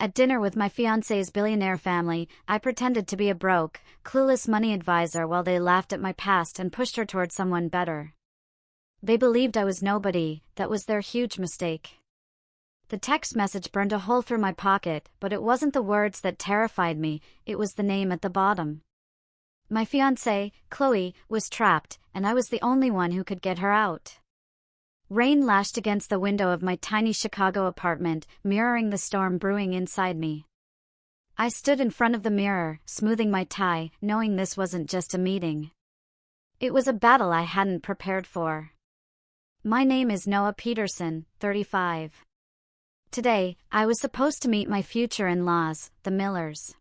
At dinner with my fiancée's billionaire family, I pretended to be a broke, clueless money advisor while they laughed at my past and pushed her toward someone better. They believed I was nobody. That was their huge mistake. The text message burned a hole through my pocket, but it wasn't the words that terrified me, it was the name at the bottom. My fiancée, Chloe, was trapped, and I was the only one who could get her out. Rain lashed against the window of my tiny Chicago apartment, mirroring the storm brewing inside me. I stood in front of the mirror, smoothing my tie, knowing this wasn't just a meeting. It was a battle I hadn't prepared for. My name is Noah Peterson, 35. Today, I was supposed to meet my future in-laws, the Millers.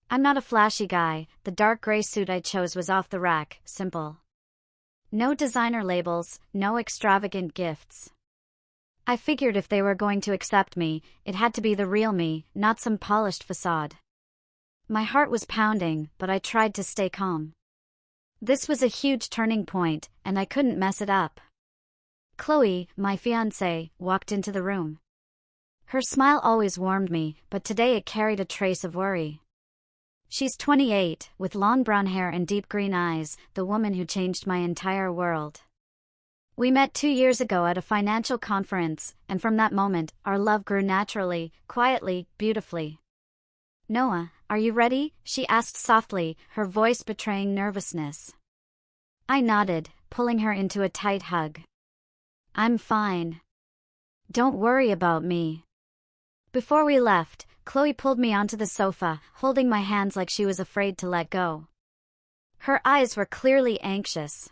I'm not a flashy guy, the dark gray suit I chose was off the rack, simple. No designer labels, no extravagant gifts. I figured if they were going to accept me, it had to be the real me, not some polished facade. My heart was pounding, but I tried to stay calm. This was a huge turning point, and I couldn't mess it up. Chloe, my fiancée, walked into the room. Her smile always warmed me, but today it carried a trace of worry. She's 28, with long brown hair and deep green eyes, the woman who changed my entire world. We met 2 years ago at a financial conference, and from that moment, our love grew naturally, quietly, beautifully. "Noah, are you ready?" she asked softly, her voice betraying nervousness. I nodded, pulling her into a tight hug. "I'm fine. Don't worry about me." Before we left, Chloe pulled me onto the sofa, holding my hands like she was afraid to let go. Her eyes were clearly anxious.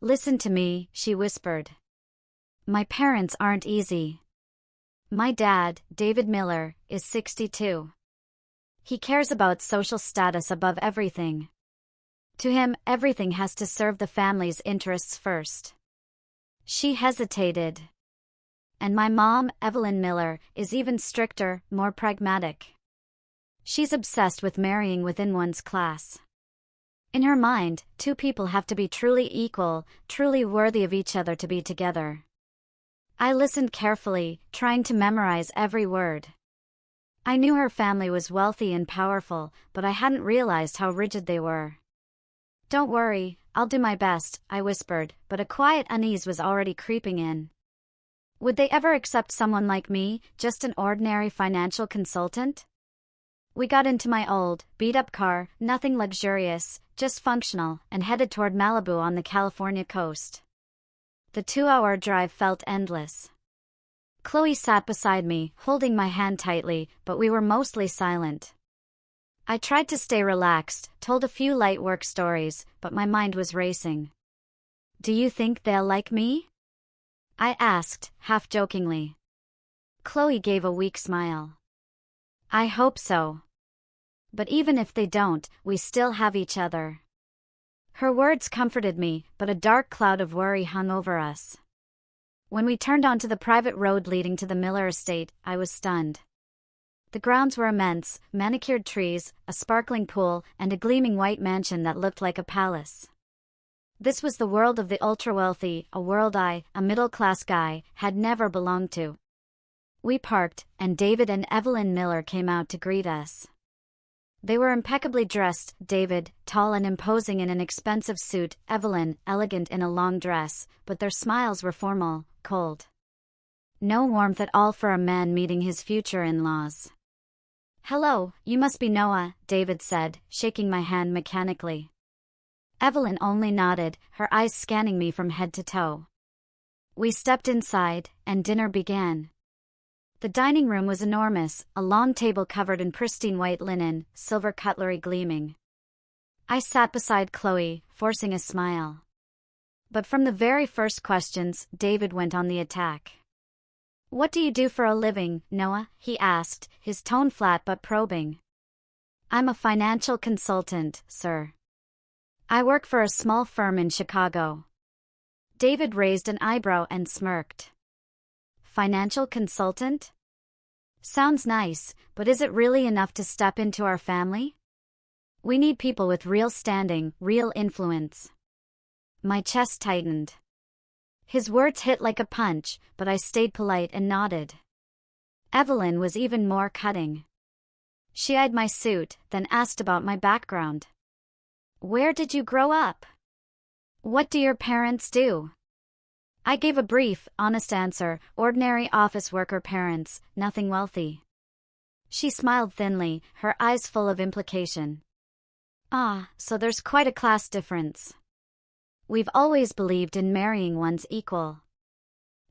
"Listen to me," she whispered. "My parents aren't easy. My dad, David Miller, is 62. He cares about social status above everything. To him, everything has to serve the family's interests first." She hesitated. "And my mom, Evelyn Miller, is even stricter, more pragmatic. She's obsessed with marrying within one's class. In her mind, two people have to be truly equal, truly worthy of each other to be together." I listened carefully, trying to memorize every word. I knew her family was wealthy and powerful, but I hadn't realized how rigid they were. "Don't worry, I'll do my best," I whispered, but a quiet unease was already creeping in. Would they ever accept someone like me, just an ordinary financial consultant? We got into my old, beat-up car, nothing luxurious, just functional, and headed toward Malibu on the California coast. The 2-hour drive felt endless. Chloe sat beside me, holding my hand tightly, but we were mostly silent. I tried to stay relaxed, told a few light work stories, but my mind was racing. "Do you think they'll like me?" I asked, half-jokingly. Chloe gave a weak smile. "I hope so. But even if they don't, we still have each other." Her words comforted me, but a dark cloud of worry hung over us. When we turned onto the private road leading to the Miller estate, I was stunned. The grounds were immense, manicured trees, a sparkling pool, and a gleaming white mansion that looked like a palace. This was the world of the ultra-wealthy, a world I, a middle-class guy, had never belonged to. We parked, and David and Evelyn Miller came out to greet us. They were impeccably dressed, David, tall and imposing in an expensive suit, Evelyn, elegant in a long dress, but their smiles were formal, cold. No warmth at all for a man meeting his future in-laws. "Hello, you must be Noah," David said, shaking my hand mechanically. Evelyn only nodded, her eyes scanning me from head to toe. We stepped inside, and dinner began. The dining room was enormous, a long table covered in pristine white linen, silver cutlery gleaming. I sat beside Chloe, forcing a smile. But from the very first questions, David went on the attack. "What do you do for a living, Noah?" he asked, his tone flat but probing. "I'm a financial consultant, sir. I work for a small firm in Chicago." David raised an eyebrow and smirked. "Financial consultant? Sounds nice, but is it really enough to step into our family? We need people with real standing, real influence." My chest tightened. His words hit like a punch, but I stayed polite and nodded. Evelyn was even more cutting. She eyed my suit, then asked about my background. Where did you grow up? What do your parents do? I gave a brief, honest answer, ordinary office worker parents, nothing wealthy. She smiled thinly, her eyes full of implication. Ah, so there's quite a class difference. We've always believed in marrying one's equal.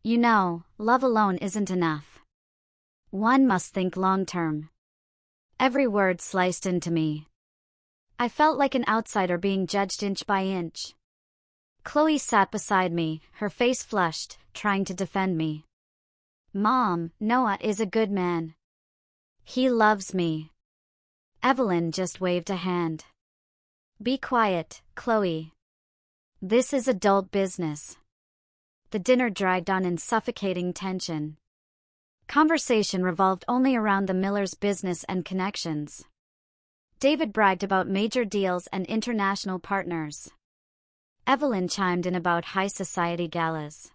You know, love alone isn't enough. One must think long-term. Every word sliced into me. I felt like an outsider being judged inch by inch. Chloe sat beside me, her face flushed, trying to defend me. Mom, Noah is a good man. He loves me. Evelyn just waved a hand. Be quiet, Chloe. This is adult business. The dinner dragged on in suffocating tension. Conversation revolved only around the Millers' business and connections. David bragged about major deals and international partners. Evelyn chimed in about high society galas.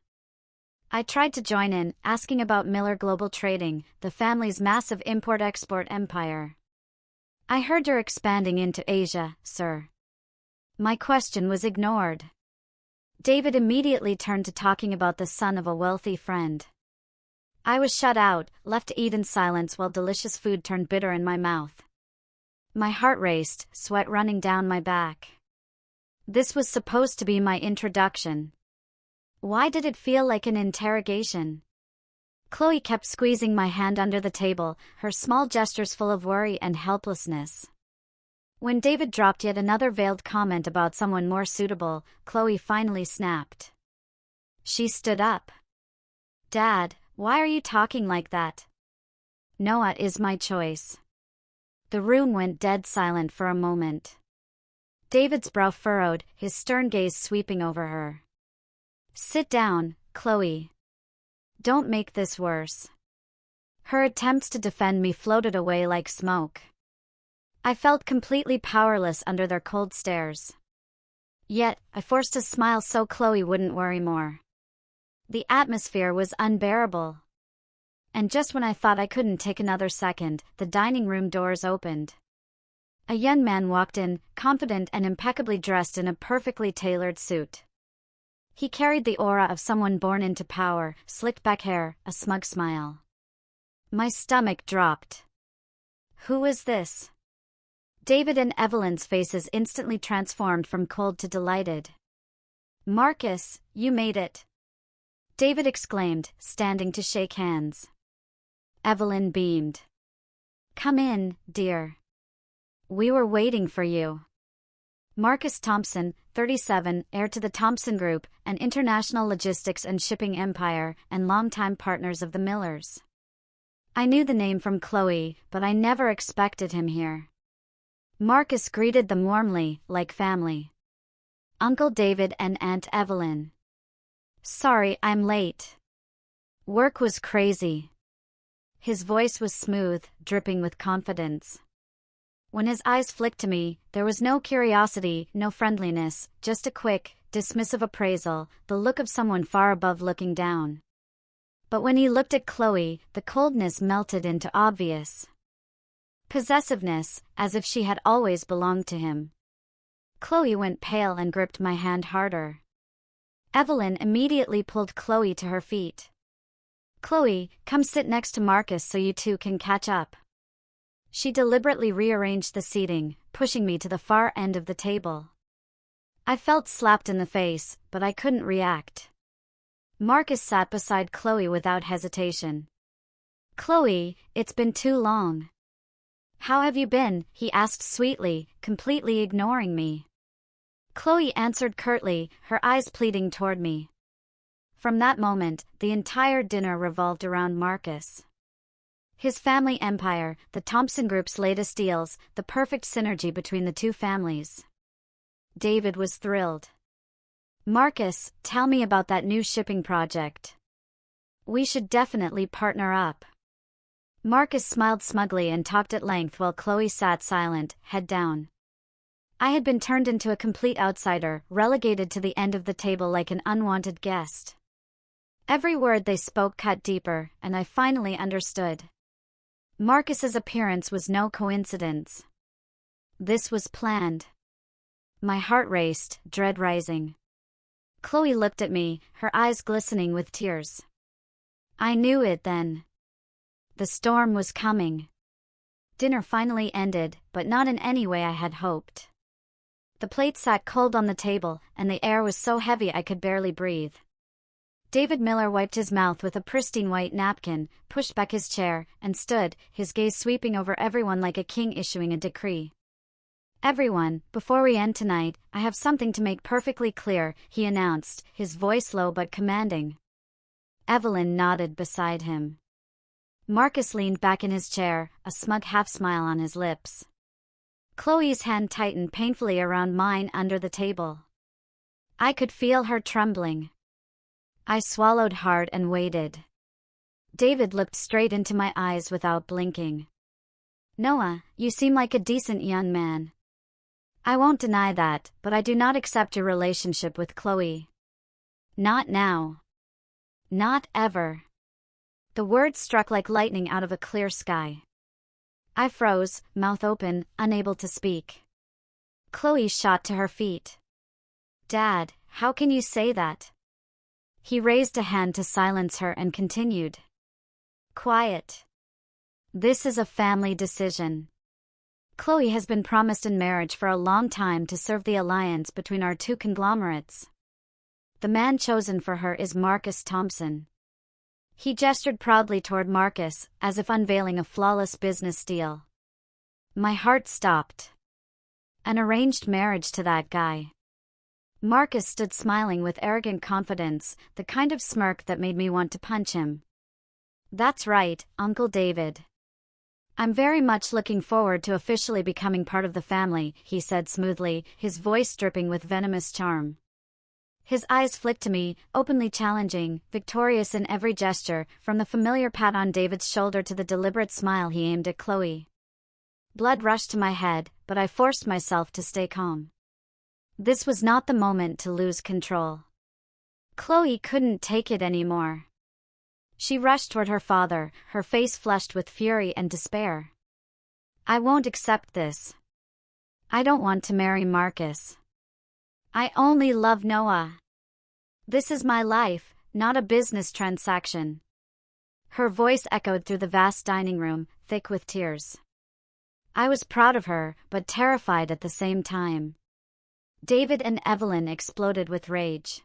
I tried to join in, asking about Miller Global Trading, the family's massive import-export empire. I heard you're expanding into Asia, sir. My question was ignored. David immediately turned to talking about the son of a wealthy friend. I was shut out, left to eat in silence while delicious food turned bitter in my mouth. My heart raced, sweat running down my back. This was supposed to be my introduction. Why did it feel like an interrogation? Chloe kept squeezing my hand under the table, her small gestures full of worry and helplessness. When David dropped yet another veiled comment about someone more suitable, Chloe finally snapped. She stood up. Dad, why are you talking like that? Noah is my choice. The room went dead silent for a moment. David's brow furrowed, his stern gaze sweeping over her. Sit down, Chloe. Don't make this worse. Her attempts to defend me floated away like smoke. I felt completely powerless under their cold stares. Yet, I forced a smile so Chloe wouldn't worry more. The atmosphere was unbearable. And just when I thought I couldn't take another second, the dining room doors opened. A young man walked in, confident and impeccably dressed in a perfectly tailored suit. He carried the aura of someone born into power, slicked back hair, a smug smile. My stomach dropped. Who is this? David and Evelyn's faces instantly transformed from cold to delighted. Marcus, you made it. David exclaimed, standing to shake hands. Evelyn beamed. Come in, dear. We were waiting for you. Marcus Thompson, 37, heir to the Thompson Group, an international logistics and shipping empire, and longtime partners of the Millers. I knew the name from Chloe, but I never expected him here. Marcus greeted them warmly, like family. Uncle David and Aunt Evelyn. Sorry I'm late. Work was crazy. His voice was smooth, dripping with confidence. When his eyes flicked to me, there was no curiosity, no friendliness, just a quick, dismissive appraisal, the look of someone far above looking down. But when he looked at Chloe, the coldness melted into obvious possessiveness, as if she had always belonged to him. Chloe went pale and gripped my hand harder. Evelyn immediately pulled Chloe to her feet. Chloe, come sit next to Marcus so you two can catch up. She deliberately rearranged the seating, pushing me to the far end of the table. I felt slapped in the face, but I couldn't react. Marcus sat beside Chloe without hesitation. Chloe, it's been too long. How have you been? He asked sweetly, completely ignoring me. Chloe answered curtly, her eyes pleading toward me. From that moment, the entire dinner revolved around Marcus. His family empire, the Thompson Group's latest deals, the perfect synergy between the two families. David was thrilled. Marcus, tell me about that new shipping project. We should definitely partner up. Marcus smiled smugly and talked at length while Chloe sat silent, head down. I had been turned into a complete outsider, relegated to the end of the table like an unwanted guest. Every word they spoke cut deeper, and I finally understood. Marcus's appearance was no coincidence. This was planned. My heart raced, dread rising. Chloe looked at me, her eyes glistening with tears. I knew it then. The storm was coming. Dinner finally ended, but not in any way I had hoped. The plate sat cold on the table, and the air was so heavy I could barely breathe. David Miller wiped his mouth with a pristine white napkin, pushed back his chair, and stood, his gaze sweeping over everyone like a king issuing a decree. Everyone, before we end tonight, I have something to make perfectly clear, he announced, his voice low but commanding. Evelyn nodded beside him. Marcus leaned back in his chair, a smug half-smile on his lips. Chloe's hand tightened painfully around mine under the table. I could feel her trembling. I swallowed hard and waited. David looked straight into my eyes without blinking. Noah, you seem like a decent young man. I won't deny that, but I do not accept your relationship with Chloe. Not now. Not ever. The words struck like lightning out of a clear sky. I froze, mouth open, unable to speak. Chloe shot to her feet. Dad, how can you say that? He raised a hand to silence her and continued. Quiet. This is a family decision. Chloe has been promised in marriage for a long time to serve the alliance between our two conglomerates. The man chosen for her is Marcus Thompson. He gestured proudly toward Marcus, as if unveiling a flawless business deal. My heart stopped. An arranged marriage to that guy. Marcus stood smiling with arrogant confidence, the kind of smirk that made me want to punch him. That's right, Uncle David. I'm very much looking forward to officially becoming part of the family, he said smoothly, his voice dripping with venomous charm. His eyes flicked to me, openly challenging, victorious in every gesture, from the familiar pat on David's shoulder to the deliberate smile he aimed at Chloe. Blood rushed to my head, but I forced myself to stay calm. This was not the moment to lose control. Chloe couldn't take it anymore. She rushed toward her father, her face flushed with fury and despair. I won't accept this. I don't want to marry Marcus. I only love Noah. This is my life, not a business transaction. Her voice echoed through the vast dining room, thick with tears. I was proud of her, but terrified at the same time. David and Evelyn exploded with rage.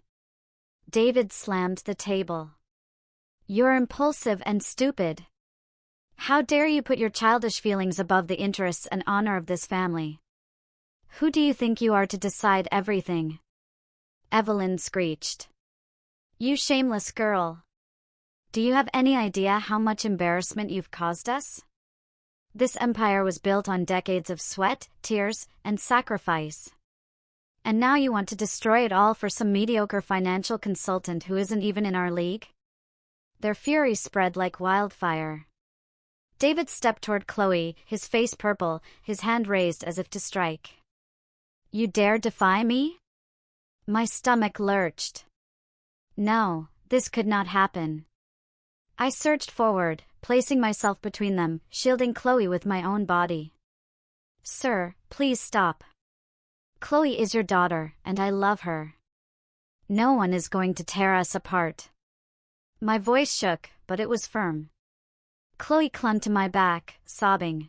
David slammed the table. You're impulsive and stupid. How dare you put your childish feelings above the interests and honor of this family? Who do you think you are to decide everything? Evelyn screeched. You shameless girl. Do you have any idea how much embarrassment you've caused us? This empire was built on decades of sweat, tears, and sacrifice. And now you want to destroy it all for some mediocre financial consultant who isn't even in our league? Their fury spread like wildfire. David stepped toward Chloe, his face purple, his hand raised as if to strike. You dare defy me? My stomach lurched. No, this could not happen. I surged forward, placing myself between them, shielding Chloe with my own body. Sir, please stop. Chloe is your daughter, and I love her. No one is going to tear us apart. My voice shook, but it was firm. Chloe clung to my back, sobbing.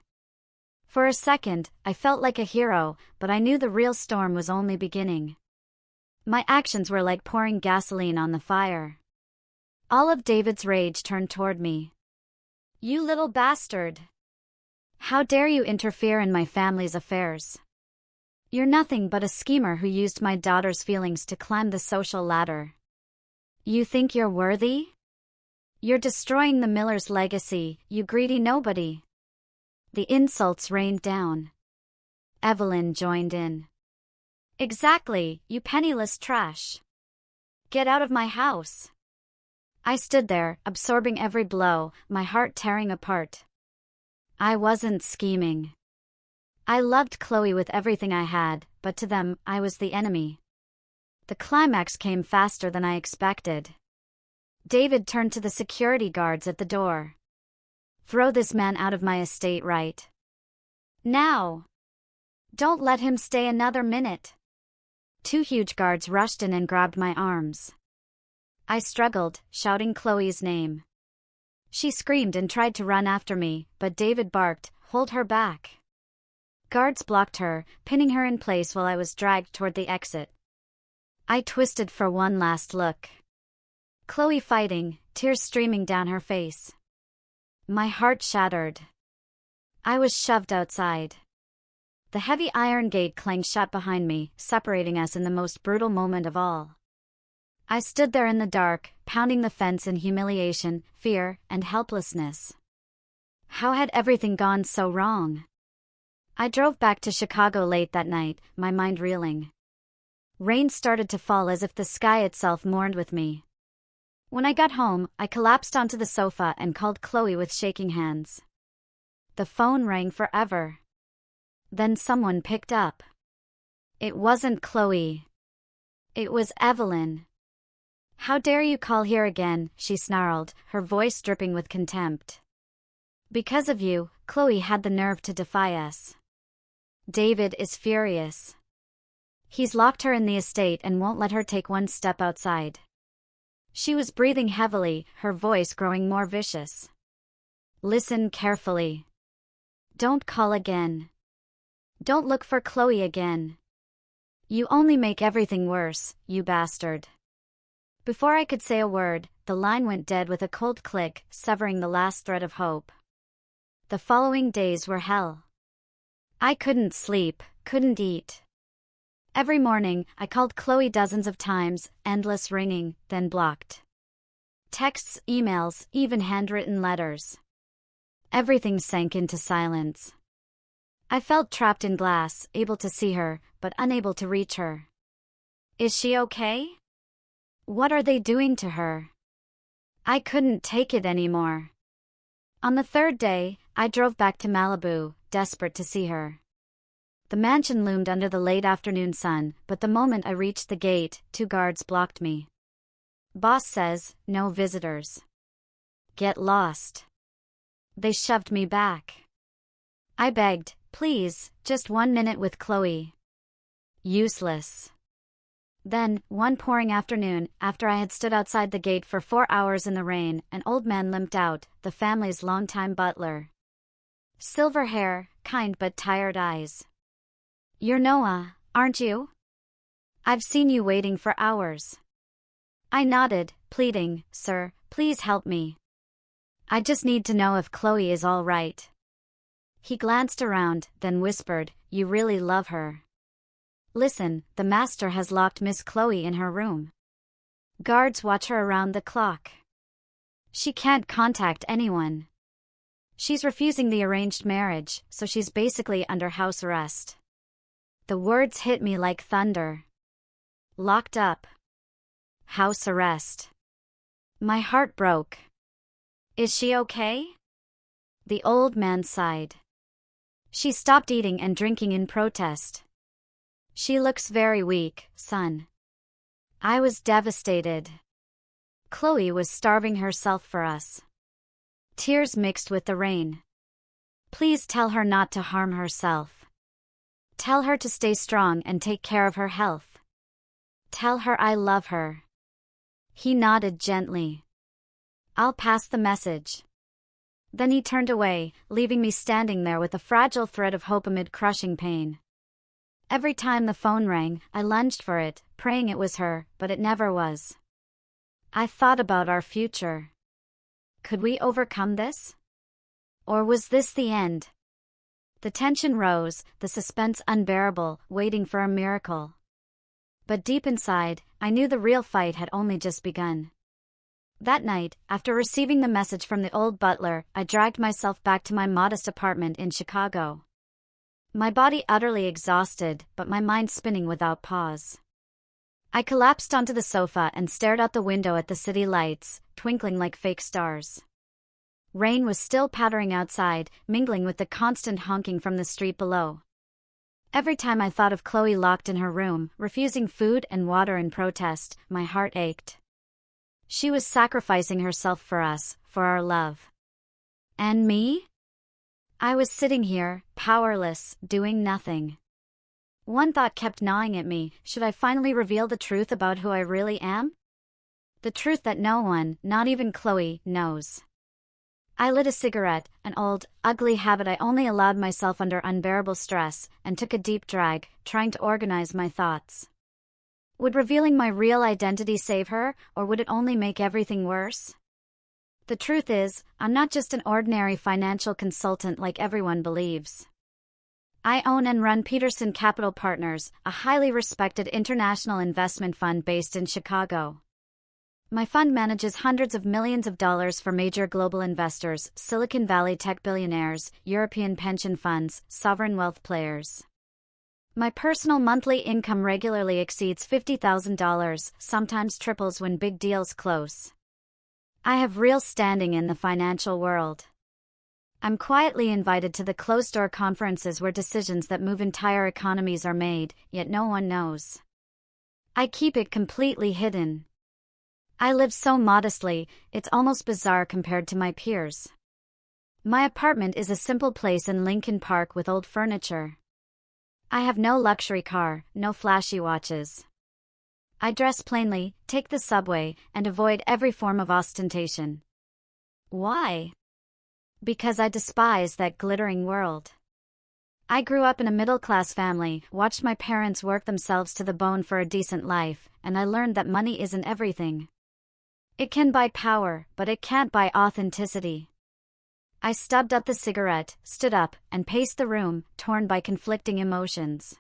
For a second, I felt like a hero, but I knew the real storm was only beginning. My actions were like pouring gasoline on the fire. All of David's rage turned toward me. You little bastard! How dare you interfere in my family's affairs? You're nothing but a schemer who used my daughter's feelings to climb the social ladder. You think you're worthy? You're destroying the Millers' legacy, you greedy nobody. The insults rained down. Evelyn joined in. Exactly, you penniless trash. Get out of my house. I stood there, absorbing every blow, my heart tearing apart. I wasn't scheming. I loved Chloe with everything I had, but to them, I was the enemy. The climax came faster than I expected. David turned to the security guards at the door. Throw this man out of my estate right now. Don't let him stay another minute. 2 huge guards rushed in and grabbed my arms. I struggled, shouting Chloe's name. She screamed and tried to run after me, but David barked, "Hold her back." Guards blocked her, pinning her in place while I was dragged toward the exit. I twisted for one last look. Chloe fighting, tears streaming down her face. My heart shattered. I was shoved outside. The heavy iron gate clanged shut behind me, separating us in the most brutal moment of all. I stood there in the dark, pounding the fence in humiliation, fear, and helplessness. How had everything gone so wrong? I drove back to Chicago late that night, my mind reeling. Rain started to fall as if the sky itself mourned with me. When I got home, I collapsed onto the sofa and called Chloe with shaking hands. The phone rang forever. Then someone picked up. It wasn't Chloe. It was Evelyn. "How dare you call here again," she snarled, her voice dripping with contempt. "Because of you, Chloe had the nerve to defy us. David is furious. He's locked her in the estate and won't let her take one step outside." She was breathing heavily, her voice growing more vicious. "Listen carefully. Don't call again. Don't look for Chloe again. You only make everything worse, you bastard." Before I could say a word, the line went dead with a cold click, severing the last thread of hope. The following days were hell. I couldn't sleep, couldn't eat. Every morning, I called Chloe dozens of times, endless ringing, then blocked. Texts, emails, even handwritten letters. Everything sank into silence. I felt trapped in glass, able to see her, but unable to reach her. Is she okay? What are they doing to her? I couldn't take it anymore. On the 3rd day, I drove back to Malibu, desperate to see her. The mansion loomed under the late afternoon sun, but the moment I reached the gate, 2 guards blocked me. "Boss says, no visitors. Get lost." They shoved me back. I begged, "Please, just 1 minute with Chloe." Useless. Then, one pouring afternoon, after I had stood outside the gate for 4 hours in the rain, an old man limped out, the family's longtime butler. Silver hair, kind but tired eyes. "You're Noah, aren't you? I've seen you waiting for hours." I nodded, pleading, "Sir, please help me. I just need to know if Chloe is all right." He glanced around, then whispered, "You really love her. Listen, the master has locked Miss Chloe in her room. Guards watch her around the clock. She can't contact anyone. She's refusing the arranged marriage, so she's basically under house arrest." The words hit me like thunder. Locked up. House arrest. My heart broke. "Is she okay?" The old man sighed. "She stopped eating and drinking in protest. She looks very weak, son." I was devastated. Chloe was starving herself for us. Tears mixed with the rain. "Please tell her not to harm herself. Tell her to stay strong and take care of her health. Tell her I love her." He nodded gently. "I'll pass the message." Then he turned away, leaving me standing there with a fragile thread of hope amid crushing pain. Every time the phone rang, I lunged for it, praying it was her, but it never was. I thought about our future. Could we overcome this? Or was this the end? The tension rose, the suspense unbearable, waiting for a miracle. But deep inside, I knew the real fight had only just begun. That night, after receiving the message from the old butler, I dragged myself back to my modest apartment in Chicago. My body utterly exhausted, but my mind spinning without pause. I collapsed onto the sofa and stared out the window at the city lights, twinkling like fake stars. Rain was still pattering outside, mingling with the constant honking from the street below. Every time I thought of Chloe locked in her room, refusing food and water in protest, my heart ached. She was sacrificing herself for us, for our love. And me? I was sitting here, powerless, doing nothing. One thought kept gnawing at me: should I finally reveal the truth about who I really am? The truth that no one, not even Chloe, knows. I lit a cigarette, an old, ugly habit I only allowed myself under unbearable stress, and took a deep drag, trying to organize my thoughts. Would revealing my real identity save her, or would it only make everything worse? The truth is, I'm not just an ordinary financial consultant like everyone believes. I own and run Peterson Capital Partners, a highly respected international investment fund based in Chicago. My fund manages hundreds of millions of dollars for major global investors, Silicon Valley tech billionaires, European pension funds, sovereign wealth players. My personal monthly income regularly exceeds $50,000, sometimes triples when big deals close. I have real standing in the financial world. I'm quietly invited to the closed-door conferences where decisions that move entire economies are made, yet no one knows. I keep it completely hidden. I live so modestly, it's almost bizarre compared to my peers. My apartment is a simple place in Lincoln Park with old furniture. I have no luxury car, no flashy watches. I dress plainly, take the subway, and avoid every form of ostentation. Why? Because I despise that glittering world. I grew up in a middle-class family, watched my parents work themselves to the bone for a decent life, and I learned that money isn't everything. It can buy power, but it can't buy authenticity. I stubbed up the cigarette, stood up, and paced the room, torn by conflicting emotions.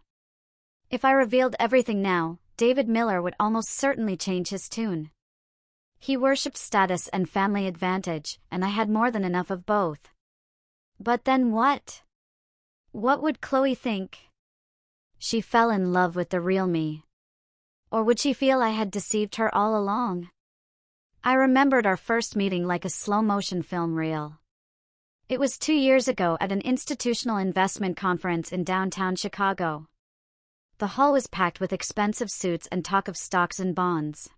If I revealed everything now, David Miller would almost certainly change his tune. He worshipped status and family advantage, and I had more than enough of both. But then what? What would Chloe think? She fell in love with the real me. Or would she feel I had deceived her all along? I remembered our first meeting like a slow-motion film reel. It was 2 years ago at an institutional investment conference in downtown Chicago. The hall was packed with expensive suits and talk of stocks and bonds.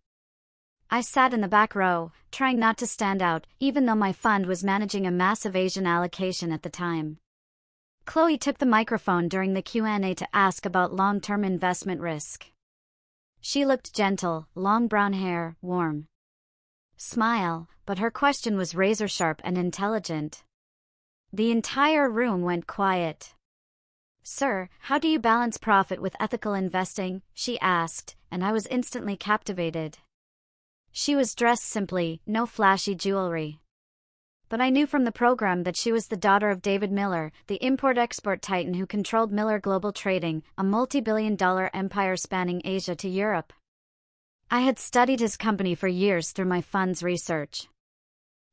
I sat in the back row, trying not to stand out, even though my fund was managing a massive Asian allocation at the time. Chloe took the microphone during the Q&A to ask about long-term investment risk. She looked gentle, long brown hair, warm smile, but her question was razor-sharp and intelligent. The entire room went quiet. "Sir, how do you balance profit with ethical investing?" she asked, and I was instantly captivated. She was dressed simply, no flashy jewelry. But I knew from the program that she was the daughter of David Miller, the import-export titan who controlled Miller Global Trading, a multi-billion-dollar empire spanning Asia to Europe. I had studied his company for years through my fund's research.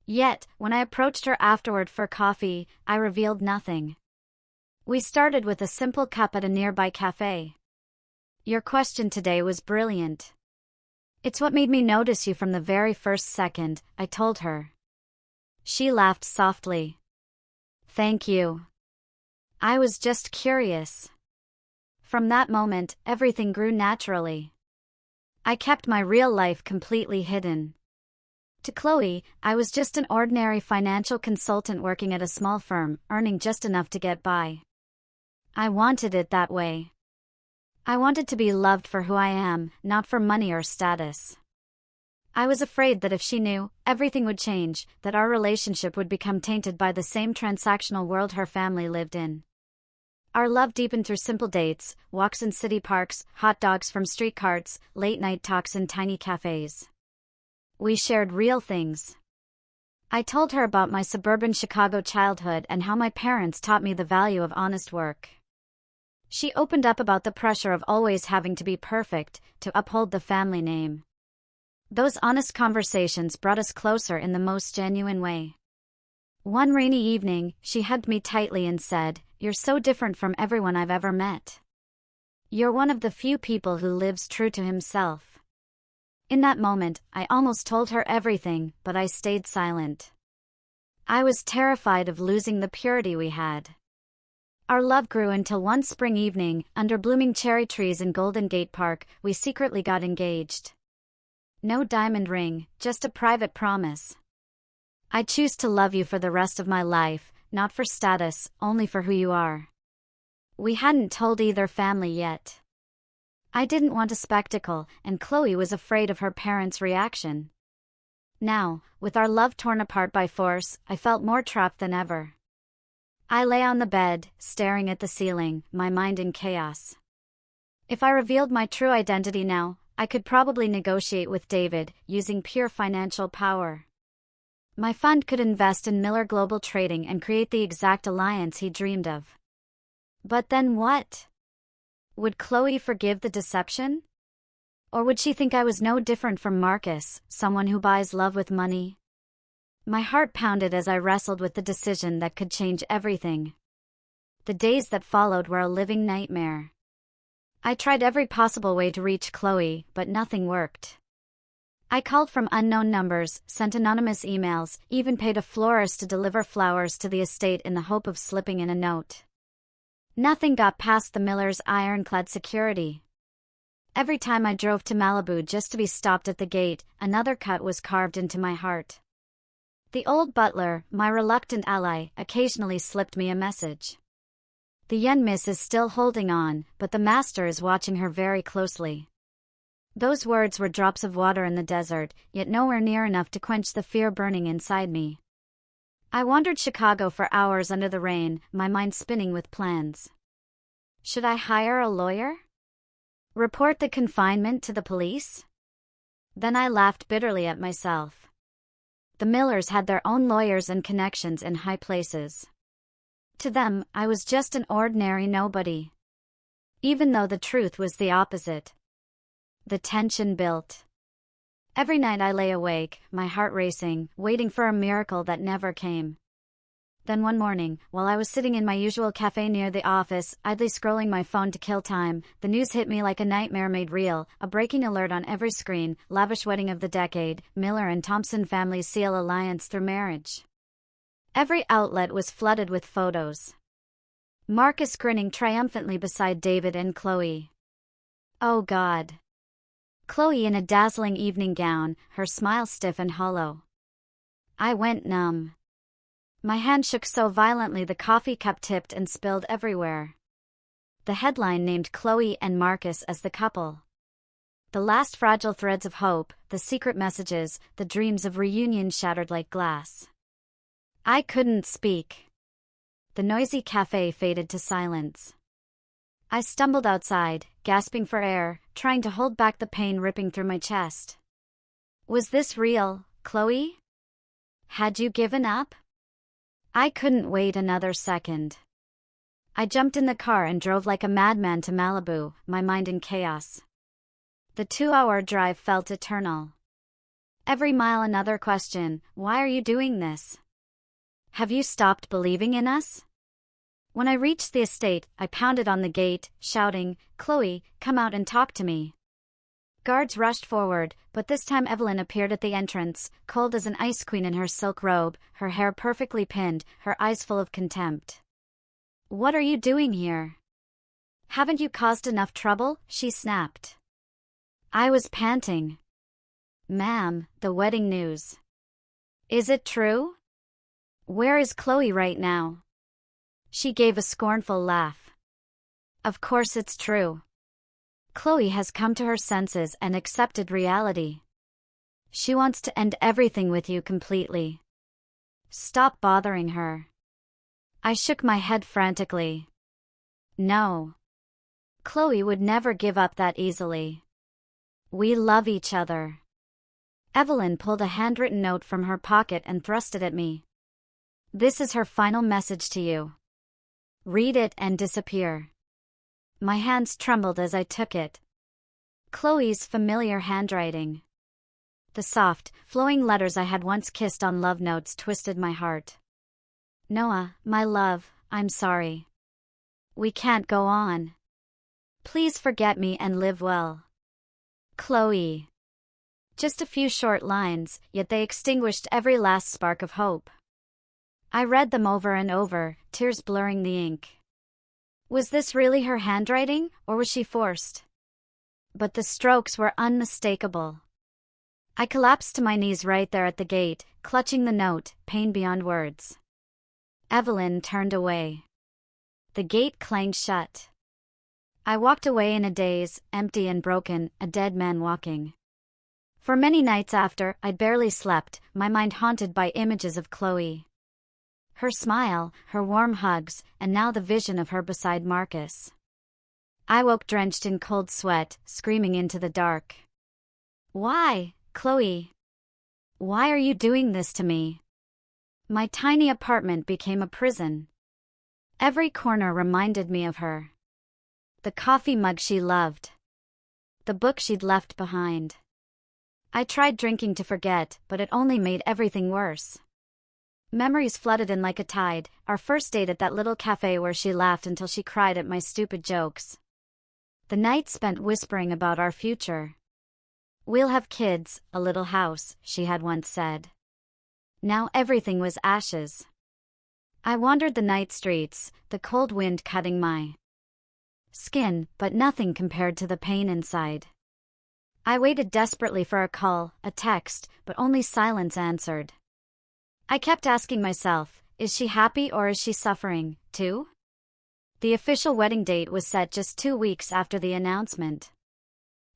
Yet, when I approached her afterward for coffee, I revealed nothing. We started with a simple cup at a nearby cafe. "Your question today was brilliant. It's what made me notice you from the very first second," I told her. She laughed softly. "Thank you. I was just curious." From that moment, everything grew naturally. I kept my real life completely hidden. To Chloe, I was just an ordinary financial consultant working at a small firm, earning just enough to get by. I wanted it that way. I wanted to be loved for who I am, not for money or status. I was afraid that if she knew, everything would change, that our relationship would become tainted by the same transactional world her family lived in. Our love deepened through simple dates, walks in city parks, hot dogs from street carts, late-night talks in tiny cafes. We shared real things. I told her about my suburban Chicago childhood and how my parents taught me the value of honest work. She opened up about the pressure of always having to be perfect, to uphold the family name. Those honest conversations brought us closer in the most genuine way. One rainy evening, she hugged me tightly and said, "You're so different from everyone I've ever met. You're one of the few people who lives true to himself." In that moment, I almost told her everything, but I stayed silent. I was terrified of losing the purity we had. Our love grew until one spring evening, under blooming cherry trees in Golden Gate Park, we secretly got engaged. No diamond ring, just a private promise. I choose to love you for the rest of my life, not for status, only for who you are. We hadn't told either family yet. I didn't want a spectacle, and Chloe was afraid of her parents' reaction. Now, with our love torn apart by force, I felt more trapped than ever. I lay on the bed, staring at the ceiling, my mind in chaos. If I revealed my true identity now, I could probably negotiate with David, using pure financial power. My fund could invest in Miller Global Trading and create the exact alliance he dreamed of. But then what? Would Chloe forgive the deception? Or would she think I was no different from Marcus, someone who buys love with money? My heart pounded as I wrestled with the decision that could change everything. The days that followed were a living nightmare. I tried every possible way to reach Chloe, but nothing worked. I called from unknown numbers, sent anonymous emails, even paid a florist to deliver flowers to the estate in the hope of slipping in a note. Nothing got past the Millers' ironclad security. Every time I drove to Malibu just to be stopped at the gate, another cut was carved into my heart. The old butler, my reluctant ally, occasionally slipped me a message. The young miss is still holding on, but the master is watching her very closely. Those words were drops of water in the desert, yet nowhere near enough to quench the fear burning inside me. I wandered Chicago for hours under the rain, my mind spinning with plans. Should I hire a lawyer? Report the confinement to the police? Then I laughed bitterly at myself. The Millers had their own lawyers and connections in high places. To them, I was just an ordinary nobody. Even though the truth was the opposite. The tension built. Every night I lay awake, my heart racing, waiting for a miracle that never came. Then one morning, while I was sitting in my usual cafe near the office, idly scrolling my phone to kill time, the news hit me like a nightmare made real, a breaking alert on every screen: lavish wedding of the decade, Miller and Thompson families seal alliance through marriage. Every outlet was flooded with photos. Marcus grinning triumphantly beside David and Chloe. Oh God. Chloe in a dazzling evening gown, her smile stiff and hollow. I went numb. My hand shook so violently the coffee cup tipped and spilled everywhere. The headline named Chloe and Marcus as the couple. The last fragile threads of hope, the secret messages, the dreams of reunion shattered like glass. I couldn't speak. The noisy cafe faded to silence. I stumbled outside, gasping for air, trying to hold back the pain ripping through my chest. Was this real, Chloe? Had you given up? I couldn't wait another second. I jumped in the car and drove like a madman to Malibu, my mind in chaos. The 2-hour drive felt eternal. Every mile another question: why are you doing this? Have you stopped believing in us? When I reached the estate, I pounded on the gate, shouting, "Chloe, come out and talk to me." Guards rushed forward, but this time Evelyn appeared at the entrance, cold as an ice queen in her silk robe, her hair perfectly pinned, her eyes full of contempt. "What are you doing here? Haven't you caused enough trouble?" she snapped. I was panting. "Ma'am, the wedding news. Is it true? Where is Chloe right now?" She gave a scornful laugh. "Of course it's true. Chloe has come to her senses and accepted reality. She wants to end everything with you completely. Stop bothering her." I shook my head frantically. No. Chloe would never give up that easily. We love each other. Evelyn pulled a handwritten note from her pocket and thrust it at me. "This is her final message to you. Read it and disappear." My hands trembled as I took it. Chloe's familiar handwriting. The soft, flowing letters I had once kissed on love notes twisted my heart. "Noah, my love, I'm sorry. We can't go on. Please forget me and live well. Chloe." Just a few short lines, yet they extinguished every last spark of hope. I read them over and over, tears blurring the ink. Was this really her handwriting, or was she forced? But the strokes were unmistakable. I collapsed to my knees right there at the gate, clutching the note, pain beyond words. Evelyn turned away. The gate clanged shut. I walked away in a daze, empty and broken, a dead man walking. For many nights after, I barely slept, my mind haunted by images of Chloe. Her smile, her warm hugs, and now the vision of her beside Marcus. I woke drenched in cold sweat, screaming into the dark. Why, Chloe? Why are you doing this to me? My tiny apartment became a prison. Every corner reminded me of her. The coffee mug she loved. The book she'd left behind. I tried drinking to forget, but it only made everything worse. Memories flooded in like a tide, our first date at that little cafe where she laughed until she cried at my stupid jokes. The night spent whispering about our future. We'll have kids, a little house, she had once said. Now everything was ashes. I wandered the night streets, the cold wind cutting my skin, but nothing compared to the pain inside. I waited desperately for a call, a text, but only silence answered. I kept asking myself, is she happy or is she suffering, too? The official wedding date was set just 2 weeks after the announcement.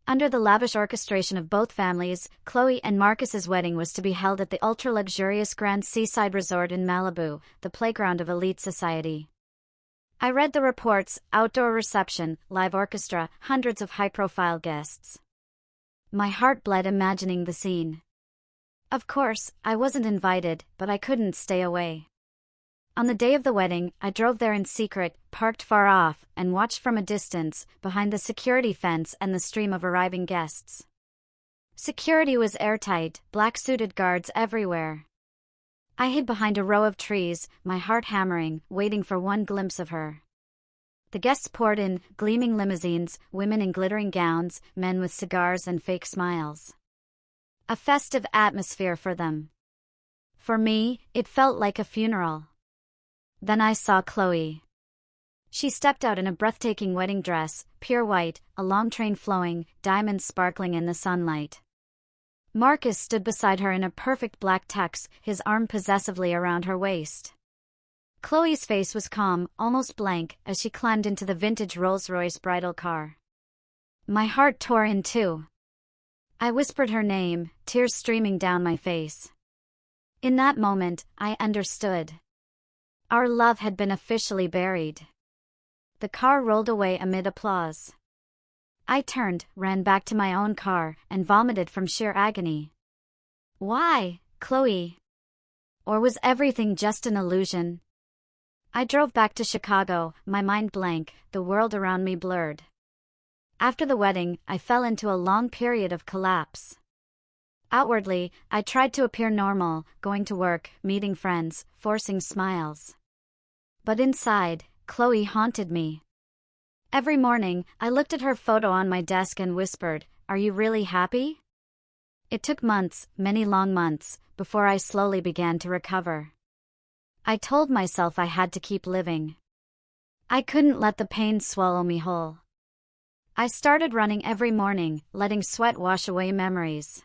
Under the lavish orchestration of both families, Chloe and Marcus's wedding was to be held at the ultra-luxurious Grand Seaside Resort in Malibu, the playground of elite society. I read the reports: outdoor reception, live orchestra, hundreds of high-profile guests. My heart bled imagining the scene. Of course, I wasn't invited, but I couldn't stay away. On the day of the wedding, I drove there in secret, parked far off, and watched from a distance, behind the security fence and the stream of arriving guests. Security was airtight, black-suited guards everywhere. I hid behind a row of trees, my heart hammering, waiting for one glimpse of her. The guests poured in, gleaming limousines, women in glittering gowns, men with cigars and fake smiles. A festive atmosphere for them. For me, it felt like a funeral. Then I saw Chloe. She stepped out in a breathtaking wedding dress, pure white, a long train flowing, diamonds sparkling in the sunlight. Marcus stood beside her in a perfect black tux, his arm possessively around her waist. Chloe's face was calm, almost blank, as she climbed into the vintage Rolls-Royce bridal car. My heart tore in two. I whispered her name, tears streaming down my face. In that moment, I understood. Our love had been officially buried. The car rolled away amid applause. I turned, ran back to my own car, and vomited from sheer agony. Why, Chloe? Or was everything just an illusion? I drove back to Chicago, my mind blank, the world around me blurred. After the wedding, I fell into a long period of collapse. Outwardly, I tried to appear normal, going to work, meeting friends, forcing smiles. But inside, Chloe haunted me. Every morning, I looked at her photo on my desk and whispered, "Are you really happy?" It took months, many long months, before I slowly began to recover. I told myself I had to keep living. I couldn't let the pain swallow me whole. I started running every morning, letting sweat wash away memories.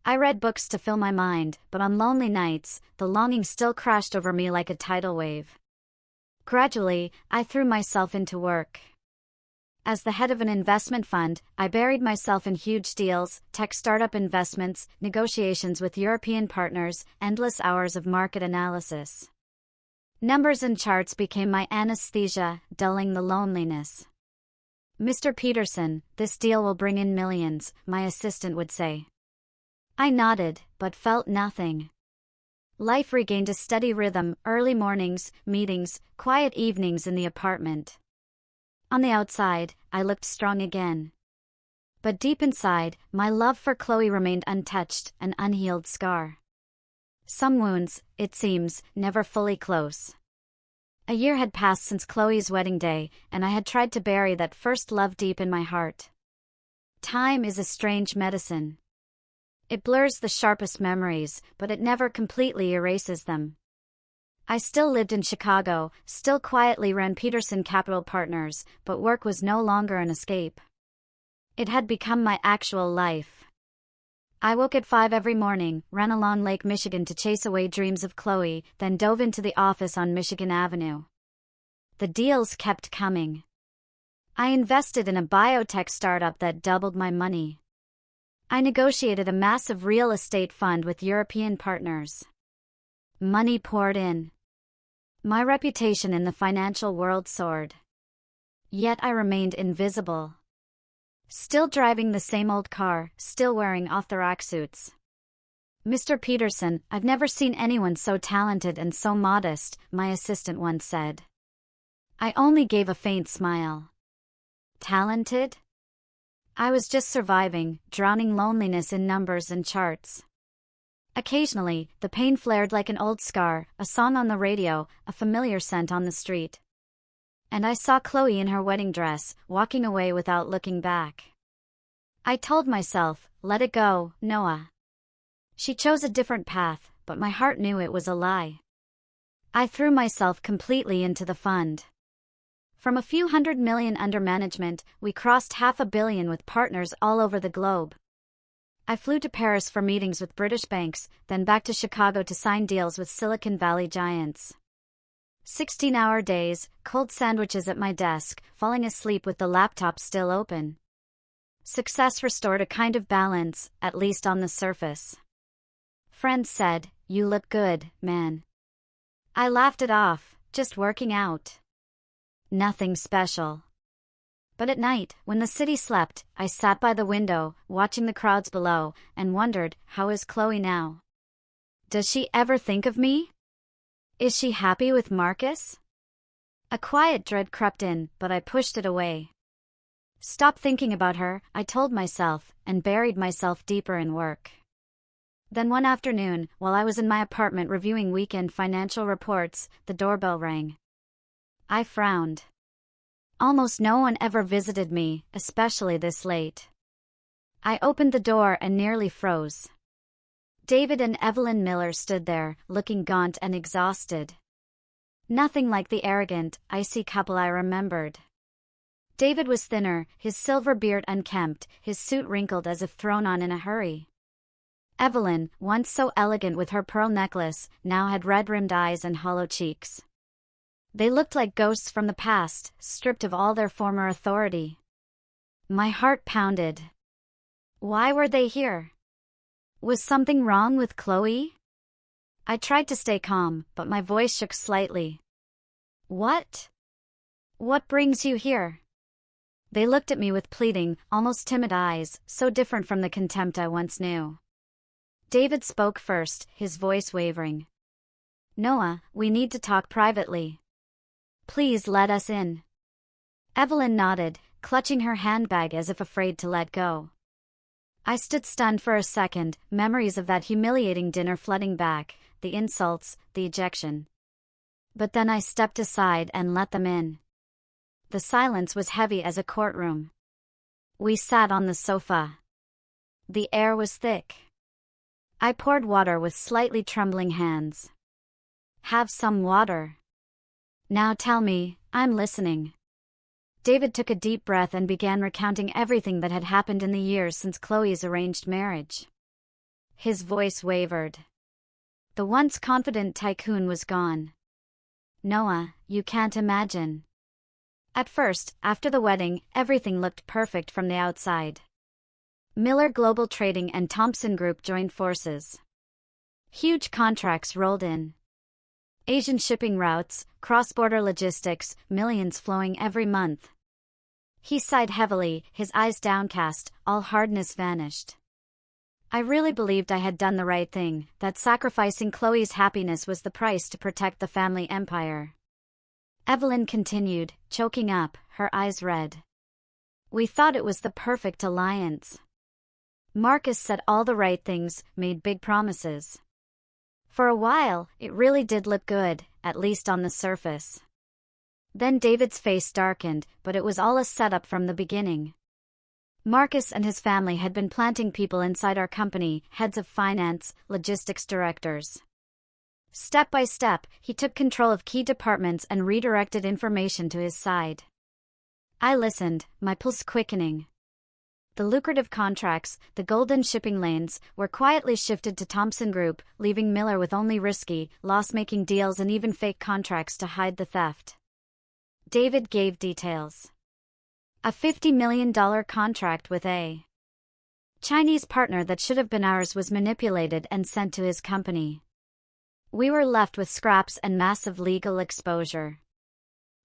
I read books to fill my mind, but on lonely nights, the longing still crashed over me like a tidal wave. Gradually, I threw myself into work. As the head of an investment fund, I buried myself in huge deals, tech startup investments, negotiations with European partners, endless hours of market analysis. Numbers and charts became my anesthesia, dulling the loneliness. "Mr. Peterson, this deal will bring in millions," my assistant would say. I nodded, but felt nothing. Life regained a steady rhythm: early mornings, meetings, quiet evenings in the apartment. On the outside, I looked strong again. But deep inside, my love for Chloe remained untouched, an unhealed scar. Some wounds, it seems, never fully close. A year had passed since Chloe's wedding day, and I had tried to bury that first love deep in my heart. Time is a strange medicine. It blurs the sharpest memories, but it never completely erases them. I still lived in Chicago, still quietly ran Peterson Capital Partners, but work was no longer an escape. It had become my actual life. I woke at 5 every morning, ran along Lake Michigan to chase away dreams of Chloe, then dove into the office on Michigan Avenue. The deals kept coming. I invested in a biotech startup that doubled my money. I negotiated a massive real estate fund with European partners. Money poured in. My reputation in the financial world soared. Yet I remained invisible. Still driving the same old car, still wearing off-the-rack suits. "Mr. Peterson, I've never seen anyone so talented and so modest," my assistant once said. I only gave a faint smile. Talented? I was just surviving, drowning loneliness in numbers and charts. Occasionally, the pain flared like an old scar, a song on the radio, a familiar scent on the street. And I saw Chloe in her wedding dress, walking away without looking back. I told myself, let it go, Noah. She chose a different path, but my heart knew it was a lie. I threw myself completely into the fund. From a few $100 million under management, we crossed $500 million with partners all over the globe. I flew to Paris for meetings with British banks, then back to Chicago to sign deals with Silicon Valley giants. 16-hour days, cold sandwiches at my desk, falling asleep with the laptop still open. Success restored a kind of balance, at least on the surface. Friends said, "You look good, man." I laughed it off, just working out. Nothing special. But at night, when the city slept, I sat by the window, watching the crowds below, and wondered, how is Chloe now? Does she ever think of me? Is she happy with Marcus? A quiet dread crept in, but I pushed it away. Stop thinking about her, I told myself, and buried myself deeper in work. Then one afternoon, while I was in my apartment reviewing weekend financial reports, the doorbell rang. I frowned. Almost no one ever visited me, especially this late. I opened the door and nearly froze. David and Evelyn Miller stood there, looking gaunt and exhausted. Nothing like the arrogant, icy couple I remembered. David was thinner, his silver beard unkempt, his suit wrinkled as if thrown on in a hurry. Evelyn, once so elegant with her pearl necklace, now had red-rimmed eyes and hollow cheeks. They looked like ghosts from the past, stripped of all their former authority. My heart pounded. Why were they here? Was something wrong with Chloe? I tried to stay calm, but my voice shook slightly. What? What brings you here? They looked at me with pleading, almost timid eyes, so different from the contempt I once knew. David spoke first, his voice wavering. "Noah, we need to talk privately. Please let us in." Evelyn nodded, clutching her handbag as if afraid to let go. I stood stunned for a second, memories of that humiliating dinner flooding back, the insults, the ejection. But then I stepped aside and let them in. The silence was heavy as a courtroom. We sat on the sofa. The air was thick. I poured water with slightly trembling hands. "Have some water." "Now tell me, I'm listening." David took a deep breath and began recounting everything that had happened in the years since Chloe's arranged marriage. His voice wavered. The once confident tycoon was gone. "Noah, you can't imagine." At first, after the wedding, everything looked perfect from the outside. Miller Global Trading and Thompson Group joined forces. Huge contracts rolled in. Asian shipping routes, cross-border logistics, millions flowing every month. He sighed heavily, his eyes downcast, all hardness vanished. I really believed I had done the right thing, that sacrificing Chloe's happiness was the price to protect the family empire. Evelyn continued, choking up, her eyes red. "We thought it was the perfect alliance. Marcus said all the right things, made big promises. For a while, it really did look good, at least on the surface. Then David's face darkened, but it was all a setup from the beginning. Marcus and his family had been planting people inside our company, heads of finance, logistics directors. Step by step, he took control of key departments and redirected information to his side. I listened, my pulse quickening. The lucrative contracts, the golden shipping lanes, were quietly shifted to Thompson Group, leaving Miller with only risky, loss-making deals and even fake contracts to hide the theft. David gave details. A $50 million contract with a Chinese partner that should have been ours was manipulated and sent to his company. We were left with scraps and massive legal exposure.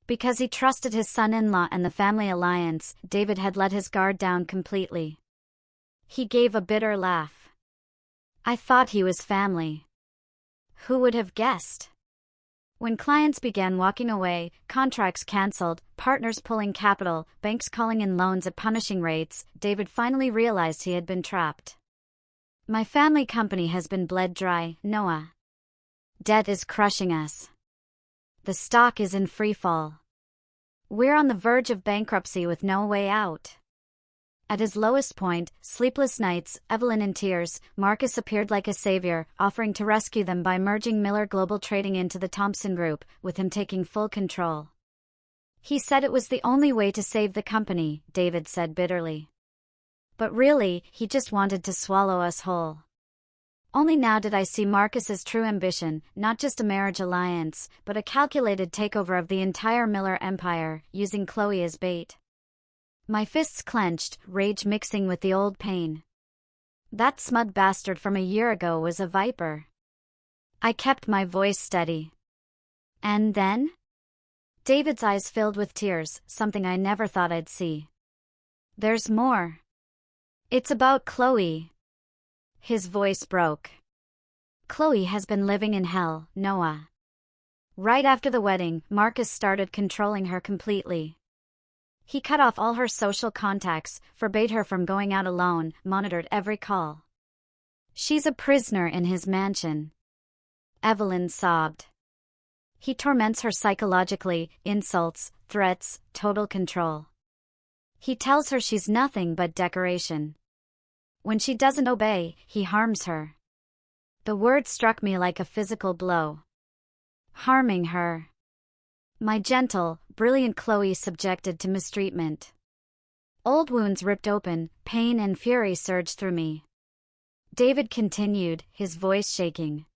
Because he trusted his son-in-law and the family alliance, David had let his guard down completely. He gave a bitter laugh. I thought he was family. Who would have guessed? When clients began walking away, contracts cancelled, partners pulling capital, banks calling in loans at punishing rates, David finally realized he had been trapped. My family company has been bled dry, Noah. Debt is crushing us. The stock is in free fall. We're on the verge of bankruptcy with no way out. At his lowest point, sleepless nights, Evelyn in tears, Marcus appeared like a savior, offering to rescue them by merging Miller Global Trading into the Thompson Group, with him taking full control. He said it was the only way to save the company, David said bitterly. But really, he just wanted to swallow us whole. Only now did I see Marcus's true ambition, not just a marriage alliance, but a calculated takeover of the entire Miller empire, using Chloe as bait. My fists clenched, rage mixing with the old pain. That smug bastard from a year ago was a viper. I kept my voice steady. And then? David's eyes filled with tears, something I never thought I'd see. There's more. It's about Chloe. His voice broke. Chloe has been living in hell, Noah. Right after the wedding, Marcus started controlling her completely. He cut off all her social contacts, forbade her from going out alone, monitored every call. She's a prisoner in his mansion. Evelyn sobbed. He torments her psychologically, insults, threats, total control. He tells her she's nothing but decoration. When she doesn't obey, he harms her. The word struck me like a physical blow. Harming her. My gentle, brilliant Chloe subjected to mistreatment. Old wounds ripped open, pain and fury surged through me. David continued, his voice shaking.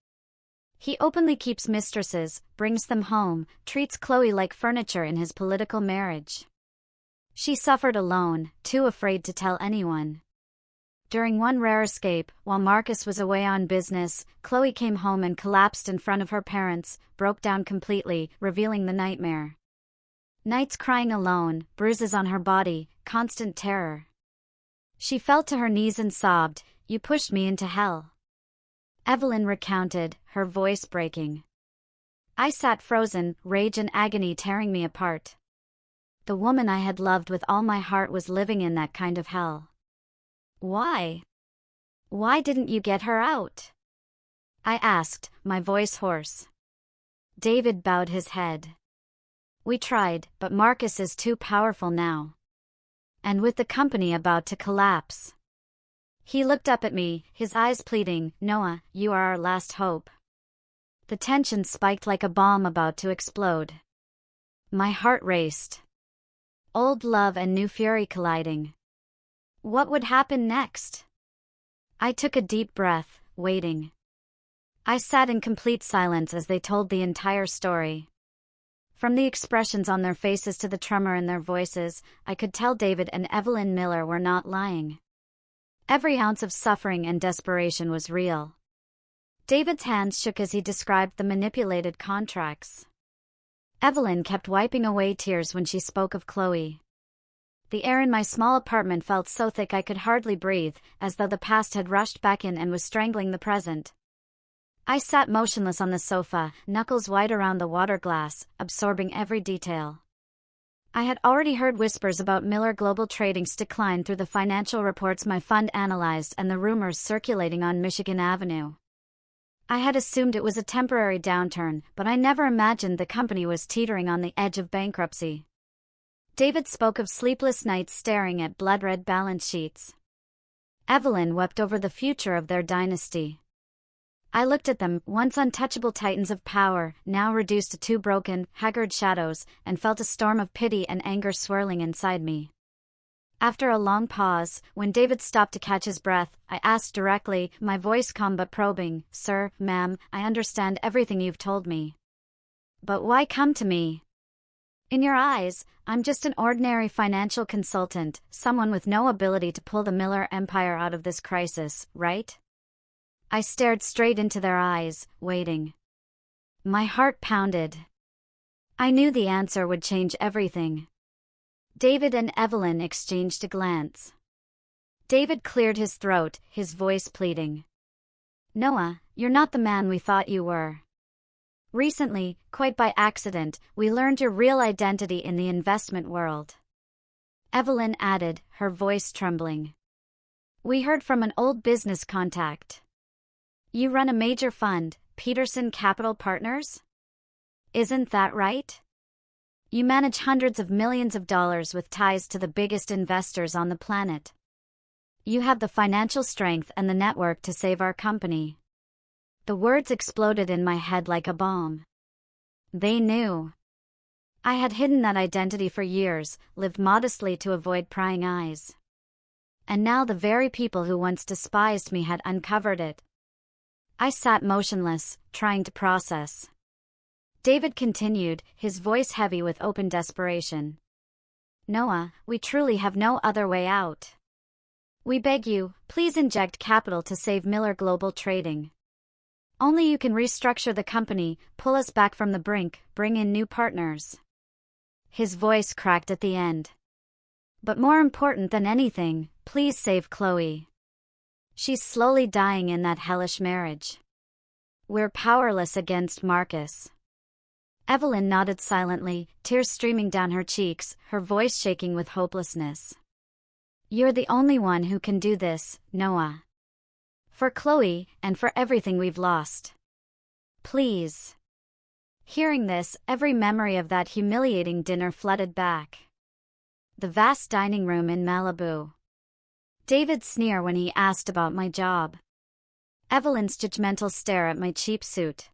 He openly keeps mistresses, brings them home, treats Chloe like furniture in his political marriage. She suffered alone, too afraid to tell anyone. During one rare escape, while Marcus was away on business, Chloe came home and collapsed in front of her parents, broke down completely, revealing the nightmare. Nights crying alone, bruises on her body, constant terror. She fell to her knees and sobbed, "You pushed me into hell." Evelyn recounted, her voice breaking. I sat frozen, rage and agony tearing me apart. The woman I had loved with all my heart was living in that kind of hell. Why? Why didn't you get her out? I asked, my voice hoarse. David bowed his head. We tried, but Marcus is too powerful now. And with the company about to collapse. He looked up at me, his eyes pleading, Noah, you are our last hope. The tension spiked like a bomb about to explode. My heart raced. Old love and new fury colliding. What would happen next? I took a deep breath, waiting. I sat in complete silence as they told the entire story. From the expressions on their faces to the tremor in their voices, I could tell David and Evelyn Miller were not lying. Every ounce of suffering and desperation was real. David's hands shook as he described the manipulated contracts. Evelyn kept wiping away tears when she spoke of Chloe. The air in my small apartment felt so thick I could hardly breathe, as though the past had rushed back in and was strangling the present. I sat motionless on the sofa, knuckles wide around the water glass, absorbing every detail. I had already heard whispers about Miller Global Trading's decline through the financial reports my fund analyzed and the rumors circulating on Michigan Avenue. I had assumed it was a temporary downturn, but I never imagined the company was teetering on the edge of bankruptcy. David spoke of sleepless nights staring at blood-red balance sheets. Evelyn wept over the future of their dynasty. I looked at them, once untouchable titans of power, now reduced to two broken, haggard shadows, and felt a storm of pity and anger swirling inside me. After a long pause, when David stopped to catch his breath, I asked directly, my voice calm but probing, "Sir, ma'am, I understand everything you've told me. But why come to me? In your eyes, I'm just an ordinary financial consultant, someone with no ability to pull the Miller empire out of this crisis, right?" I stared straight into their eyes, waiting. My heart pounded. I knew the answer would change everything. David and Evelyn exchanged a glance. David cleared his throat, his voice pleading. "Noah, you're not the man we thought you were. Recently, quite by accident, we learned your real identity in the investment world." Evelyn added, her voice trembling. "We heard from an old business contact. You run a major fund, Peterson Capital Partners? Isn't that right? You manage hundreds of millions of dollars with ties to the biggest investors on the planet. You have the financial strength and the network to save our company." The words exploded in my head like a bomb. They knew. I had hidden that identity for years, lived modestly to avoid prying eyes. And now the very people who once despised me had uncovered it. I sat motionless, trying to process. David continued, his voice heavy with open desperation. "Noah, we truly have no other way out. We beg you, please inject capital to save Miller Global Trading. Only you can restructure the company, pull us back from the brink, bring in new partners." His voice cracked at the end. "But more important than anything, please save Chloe. She's slowly dying in that hellish marriage. We're powerless against Marcus." Evelyn nodded silently, tears streaming down her cheeks, her voice shaking with hopelessness. "You're the only one who can do this, Noah. For Chloe, and for everything we've lost. Please." Hearing this, every memory of that humiliating dinner flooded back. The vast dining room in Malibu. David's sneer when he asked about my job. Evelyn's judgmental stare at my cheap suit.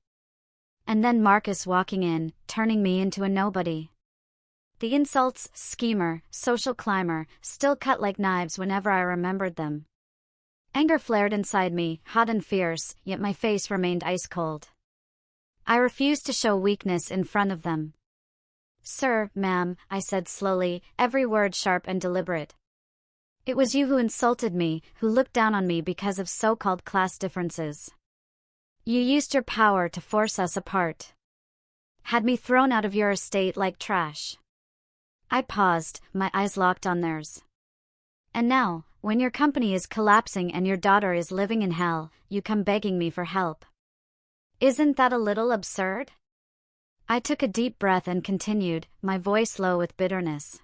And then Marcus walking in, turning me into a nobody. The insults, schemer, social climber, still cut like knives whenever I remembered them. Anger flared inside me, hot and fierce, yet my face remained ice cold. I refused to show weakness in front of them. "Sir, ma'am," I said slowly, every word sharp and deliberate. "It was you who insulted me, who looked down on me because of so-called class differences. You used your power to force us apart. Had me thrown out of your estate like trash." I paused, my eyes locked on theirs. "And now, when your company is collapsing and your daughter is living in hell, you come begging me for help. Isn't that a little absurd?" I took a deep breath and continued, my voice low with bitterness.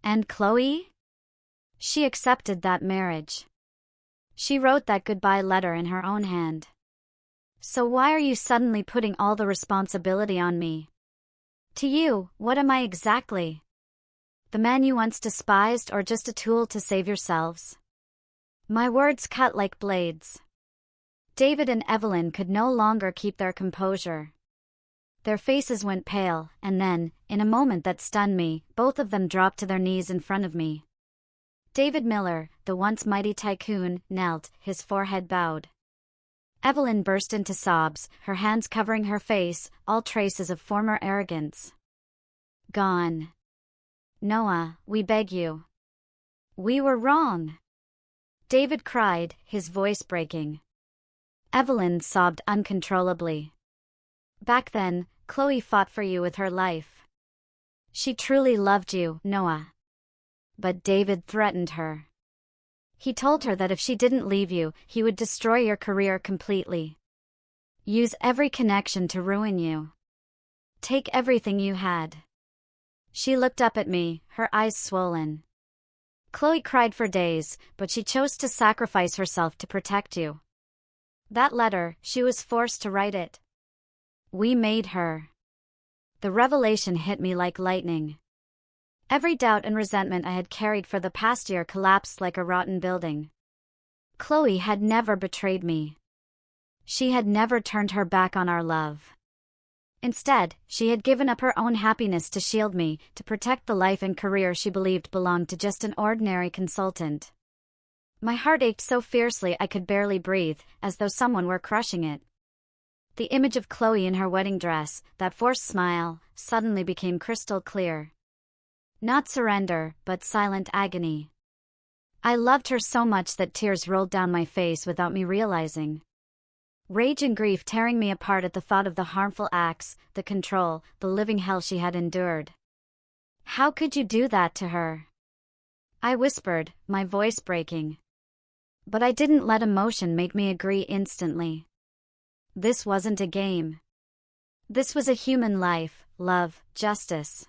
"And Chloe? She accepted that marriage. She wrote that goodbye letter in her own hand. So why are you suddenly putting all the responsibility on me? To you, what am I exactly? The man you once despised, or just a tool to save yourselves?" My words cut like blades. David and Evelyn could no longer keep their composure. Their faces went pale, and then, in a moment that stunned me, both of them dropped to their knees in front of me. David Miller, the once mighty tycoon, knelt, his forehead bowed. Evelyn burst into sobs, her hands covering her face, all traces of former arrogance gone. "Noah, we beg you. We were wrong," David cried, his voice breaking. Evelyn sobbed uncontrollably. "Back then, Chloe fought for you with her life. She truly loved you, Noah. But David threatened her. He told her that if she didn't leave you, he would destroy your career completely. Use every connection to ruin you. Take everything you had." She looked up at me, her eyes swollen. "Chloe cried for days, but she chose to sacrifice herself to protect you. That letter, she was forced to write it. We made her." The revelation hit me like lightning. Every doubt and resentment I had carried for the past year collapsed like a rotten building. Chloe had never betrayed me. She had never turned her back on our love. Instead, she had given up her own happiness to shield me, to protect the life and career she believed belonged to just an ordinary consultant. My heart ached so fiercely I could barely breathe, as though someone were crushing it. The image of Chloe in her wedding dress, that forced smile, suddenly became crystal clear. Not surrender, but silent agony. I loved her so much that tears rolled down my face without me realizing. Rage and grief tearing me apart at the thought of the harmful acts, the control, the living hell she had endured. How could you do that to her? I whispered, my voice breaking. But I didn't let emotion make me agree instantly. This wasn't a game. This was a human life, love, justice.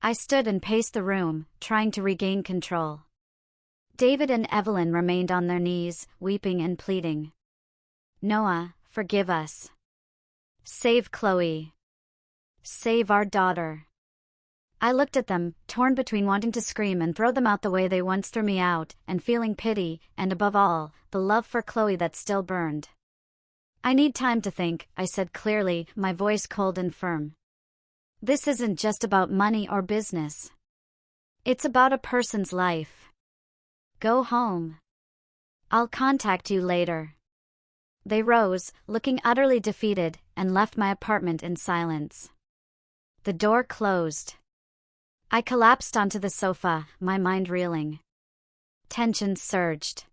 I stood and paced the room, trying to regain control. David and Evelyn remained on their knees, weeping and pleading. Noah, forgive us. Save Chloe. Save our daughter. I looked at them, torn between wanting to scream and throw them out the way they once threw me out, and feeling pity, and above all, the love for Chloe that still burned. I need time to think, I said clearly, my voice cold and firm. This isn't just about money or business. It's about a person's life. Go home. I'll contact you later. They rose, looking utterly defeated, and left my apartment in silence. The door closed. I collapsed onto the sofa, my mind reeling. Tension surged.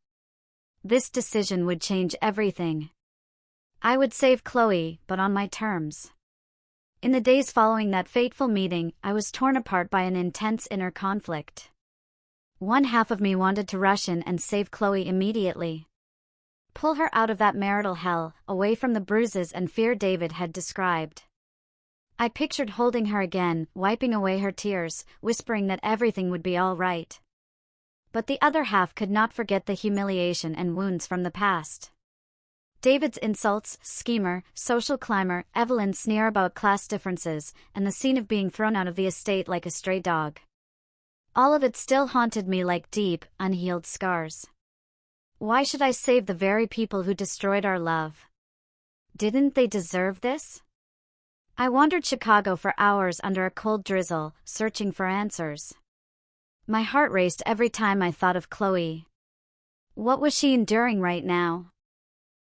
This decision would change everything. I would save Chloe, but on my terms. In the days following that fateful meeting, I was torn apart by an intense inner conflict. One half of me wanted to rush in and save Chloe immediately. Pull her out of that marital hell, away from the bruises and fear David had described. I pictured holding her again, wiping away her tears, whispering that everything would be all right. But the other half could not forget the humiliation and wounds from the past. David's insults, schemer, social climber, Evelyn's sneer about class differences, and the scene of being thrown out of the estate like a stray dog. All of it still haunted me like deep, unhealed scars. Why should I save the very people who destroyed our love? Didn't they deserve this? I wandered Chicago for hours under a cold drizzle, searching for answers. My heart raced every time I thought of Chloe. What was she enduring right now?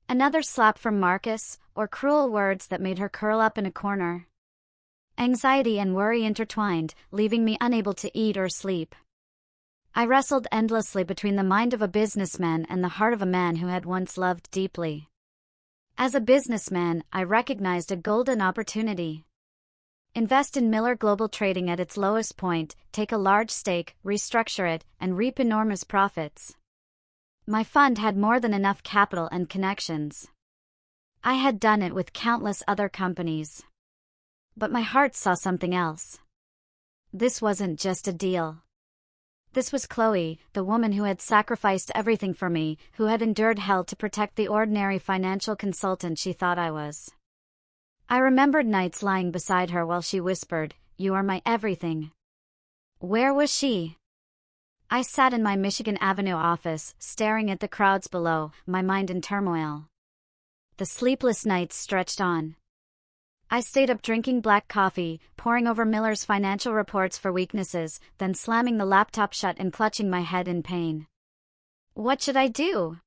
Another slap from Marcus, or cruel words that made her curl up in a corner? Anxiety and worry intertwined, leaving me unable to eat or sleep. I wrestled endlessly between the mind of a businessman and the heart of a man who had once loved deeply. As a businessman, I recognized a golden opportunity. Invest in Miller Global Trading at its lowest point, take a large stake, restructure it, and reap enormous profits. My fund had more than enough capital and connections. I had done it with countless other companies. But my heart saw something else. This wasn't just a deal. This was Chloe, the woman who had sacrificed everything for me, who had endured hell to protect the ordinary financial consultant she thought I was. I remembered nights lying beside her while she whispered, "You are my everything." Where was she? I sat in my Michigan Avenue office, staring at the crowds below, my mind in turmoil. The sleepless nights stretched on. I stayed up drinking black coffee, poring over Miller's financial reports for weaknesses, then slamming the laptop shut and clutching my head in pain. What should I do?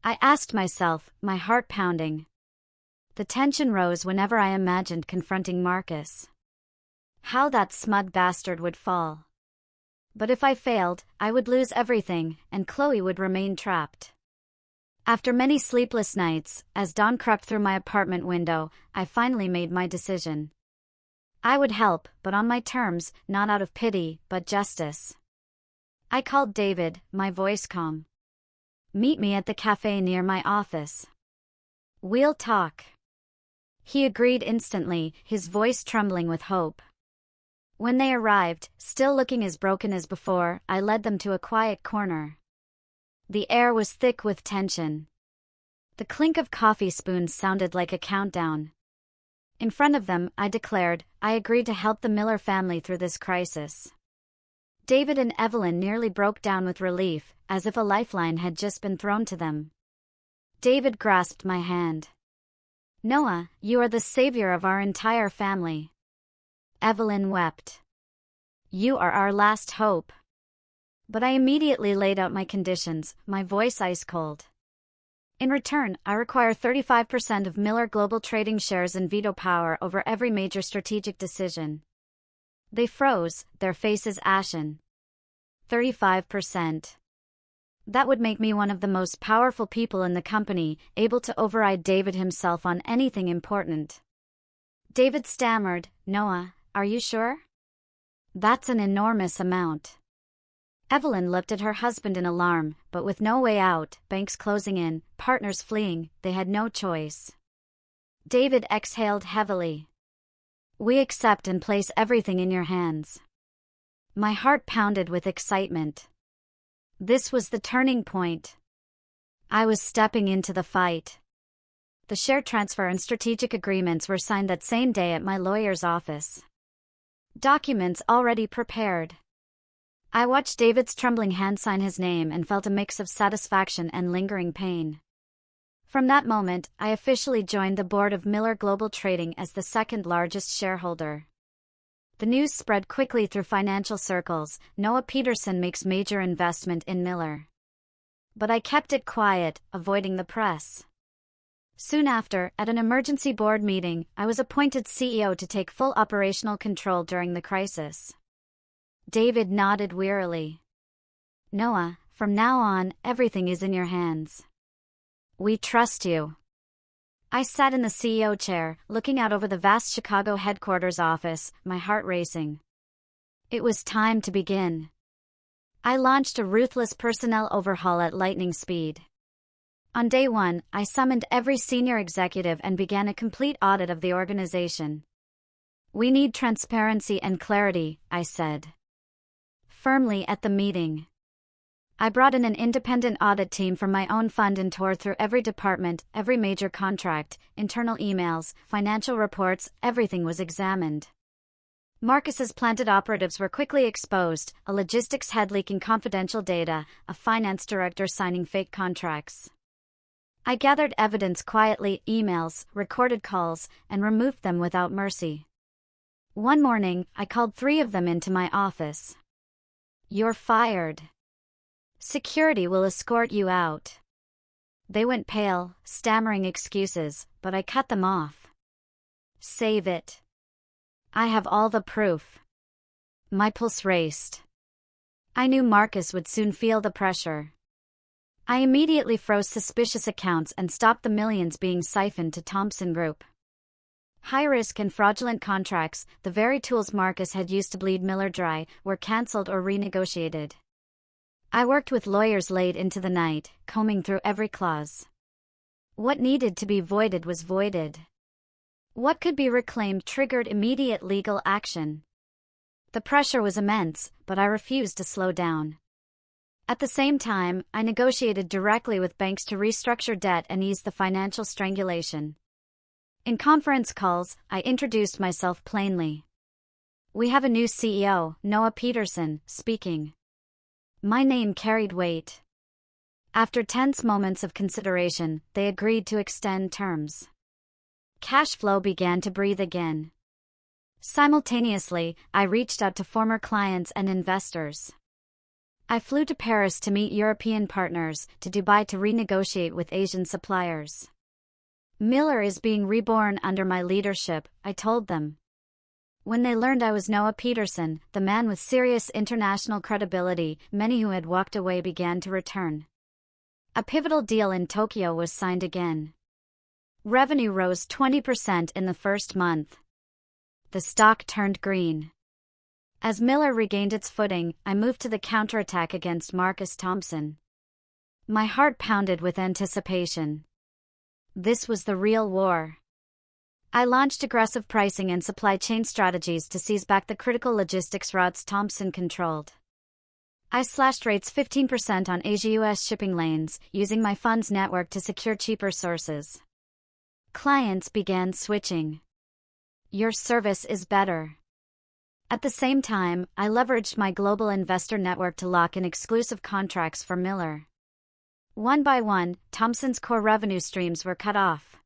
I asked myself, my heart pounding. The tension rose whenever I imagined confronting Marcus. How that smug bastard would fall. But if I failed, I would lose everything, and Chloe would remain trapped. After many sleepless nights, as dawn crept through my apartment window, I finally made my decision. I would help, but on my terms, not out of pity, but justice. I called David, my voice calm. Meet me at the cafe near my office. We'll talk. He agreed instantly, his voice trembling with hope. When they arrived, still looking as broken as before, I led them to a quiet corner. The air was thick with tension. The clink of coffee spoons sounded like a countdown. In front of them, I declared, I agreed to help the Miller family through this crisis. David and Evelyn nearly broke down with relief, as if a lifeline had just been thrown to them. David grasped my hand. "Noah, you are the savior of our entire family." Evelyn wept. "You are our last hope." But I immediately laid out my conditions, my voice ice cold. "In return, I require 35% of Miller Global Trading shares and veto power over every major strategic decision." They froze, their faces ashen. 35%. That would make me one of the most powerful people in the company, able to override David himself on anything important. David stammered, "Noah, are you sure? That's an enormous amount." Evelyn looked at her husband in alarm, but with no way out, banks closing in, partners fleeing, they had no choice. David exhaled heavily. "We accept and place everything in your hands." My heart pounded with excitement. This was the turning point. I was stepping into the fight. The share transfer and strategic agreements were signed that same day at my lawyer's office. Documents already prepared. I watched David's trembling hand sign his name and felt a mix of satisfaction and lingering pain. From that moment, I officially joined the board of Miller Global Trading as the second largest shareholder. The news spread quickly through financial circles. Noah Peterson makes major investment in Miller. But I kept it quiet, avoiding the press. Soon after, at an emergency board meeting, I was appointed CEO to take full operational control during the crisis. David nodded wearily. "Noah, from now on, everything is in your hands. We trust you." I sat in the CEO chair, looking out over the vast Chicago headquarters office, my heart racing. It was time to begin. I launched a ruthless personnel overhaul at lightning speed. On day one, I summoned every senior executive and began a complete audit of the organization. "We need transparency and clarity," I said firmly at the meeting. I brought in an independent audit team from my own fund and tore through every department, every major contract, internal emails, financial reports, everything was examined. Marcus's planted operatives were quickly exposed, a logistics head leaking confidential data, a finance director signing fake contracts. I gathered evidence quietly, emails, recorded calls, and removed them without mercy. One morning, I called 3 of them into my office. "You're fired. Security will escort you out." They went pale, stammering excuses, but I cut them off. "Save it. I have all the proof." My pulse raced. I knew Marcus would soon feel the pressure. I immediately froze suspicious accounts and stopped the millions being siphoned to Thompson Group. High-risk and fraudulent contracts, the very tools Marcus had used to bleed Miller dry, were cancelled or renegotiated. I worked with lawyers late into the night, combing through every clause. What needed to be voided was voided. What could be reclaimed triggered immediate legal action. The pressure was immense, but I refused to slow down. At the same time, I negotiated directly with banks to restructure debt and ease the financial strangulation. In conference calls, I introduced myself plainly. "We have a new CEO, Noah Peterson, speaking." My name carried weight. After tense moments of consideration, they agreed to extend terms. Cash flow began to breathe again. Simultaneously, I reached out to former clients and investors. I flew to Paris to meet European partners, to Dubai to renegotiate with Asian suppliers. "Miller is being reborn under my leadership," I told them. When they learned I was Noah Peterson, the man with serious international credibility, many who had walked away began to return. A pivotal deal in Tokyo was signed again. Revenue rose 20% in the first month. The stock turned green. As Miller regained its footing, I moved to the counterattack against Marcus Thompson. My heart pounded with anticipation. This was the real war. I launched aggressive pricing and supply chain strategies to seize back the critical logistics routes Thompson controlled. I slashed rates 15% on Asia-US shipping lanes, using my fund's network to secure cheaper sources. Clients began switching. "Your service is better." At the same time, I leveraged my global investor network to lock in exclusive contracts for Miller. One by one, Thompson's core revenue streams were cut off.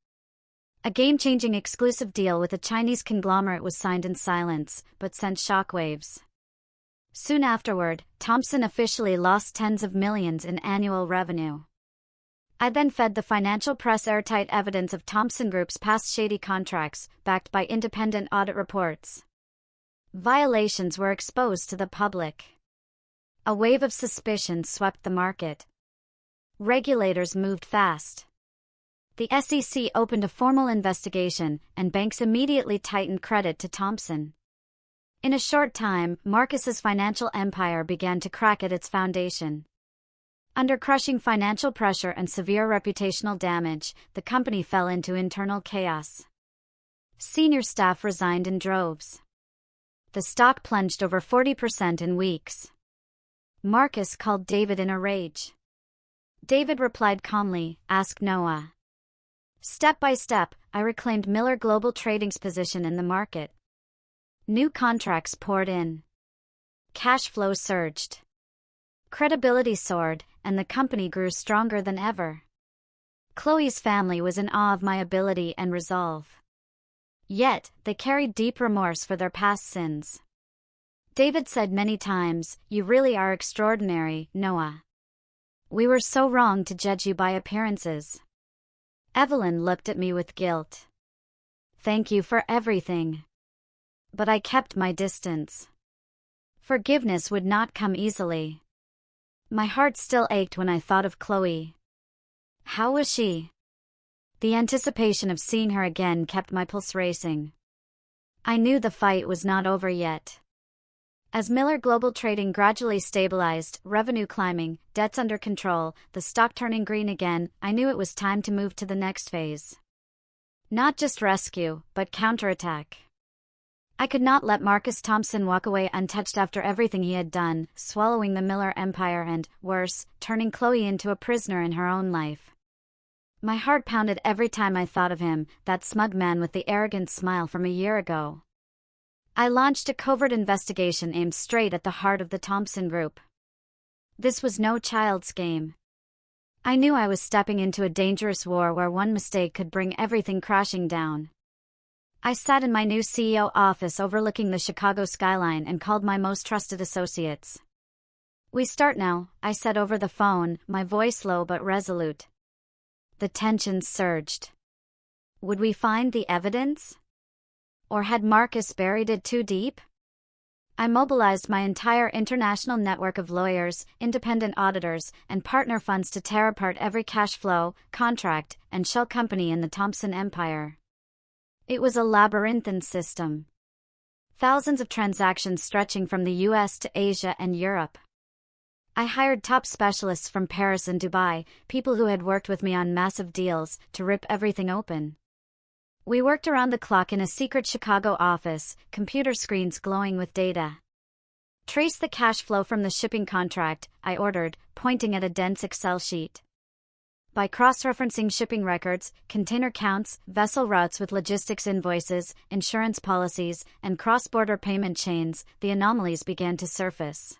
A game-changing exclusive deal with a Chinese conglomerate was signed in silence, but sent shockwaves. Soon afterward, Thomson officially lost tens of millions in annual revenue. I then fed the financial press airtight evidence of Thomson Group's past shady contracts, backed by independent audit reports. Violations were exposed to the public. A wave of suspicion swept the market. Regulators moved fast. The SEC opened a formal investigation, and banks immediately tightened credit to Thomson. In a short time, Marcus's financial empire began to crack at its foundation. Under crushing financial pressure and severe reputational damage, the company fell into internal chaos. Senior staff resigned in droves. The stock plunged over 40% in weeks. Marcus called David in a rage. David replied calmly, "Ask Noah." Step by step, I reclaimed Miller Global Trading's position in the market. New contracts poured in. Cash flow surged. Credibility soared, and the company grew stronger than ever. Chloe's family was in awe of my ability and resolve. Yet, they carried deep remorse for their past sins. David said many times, "You really are extraordinary, Noah. We were so wrong to judge you by appearances." Evelyn looked at me with guilt. "Thank you for everything." But I kept my distance. Forgiveness would not come easily. My heart still ached when I thought of Chloe. How was she? The anticipation of seeing her again kept my pulse racing. I knew the fight was not over yet. As Miller Global Trading gradually stabilized, revenue climbing, debts under control, the stock turning green again, I knew it was time to move to the next phase. Not just rescue, but counterattack. I could not let Marcus Thomson walk away untouched after everything he had done, swallowing the Miller empire and, worse, turning Chloe into a prisoner in her own life. My heart pounded every time I thought of him, that smug man with the arrogant smile from a year ago. I launched a covert investigation aimed straight at the heart of the Thomson Group. This was no child's game. I knew I was stepping into a dangerous war where one mistake could bring everything crashing down. I sat in my new CEO office overlooking the Chicago skyline and called my most trusted associates. "We start now," I said over the phone, my voice low but resolute. The tensions surged. Would we find the evidence? Or had Marcus buried it too deep? I mobilized my entire international network of lawyers, independent auditors, and partner funds to tear apart every cash flow, contract, and shell company in the Thomson empire. It was a labyrinthine system. Thousands of transactions stretching from the US to Asia and Europe. I hired top specialists from Paris and Dubai, people who had worked with me on massive deals, to rip everything open. We worked around the clock in a secret Chicago office, computer screens glowing with data. "Trace the cash flow from the shipping contract," I ordered, pointing at a dense Excel sheet. By cross-referencing shipping records, container counts, vessel routes with logistics invoices, insurance policies, and cross-border payment chains, the anomalies began to surface.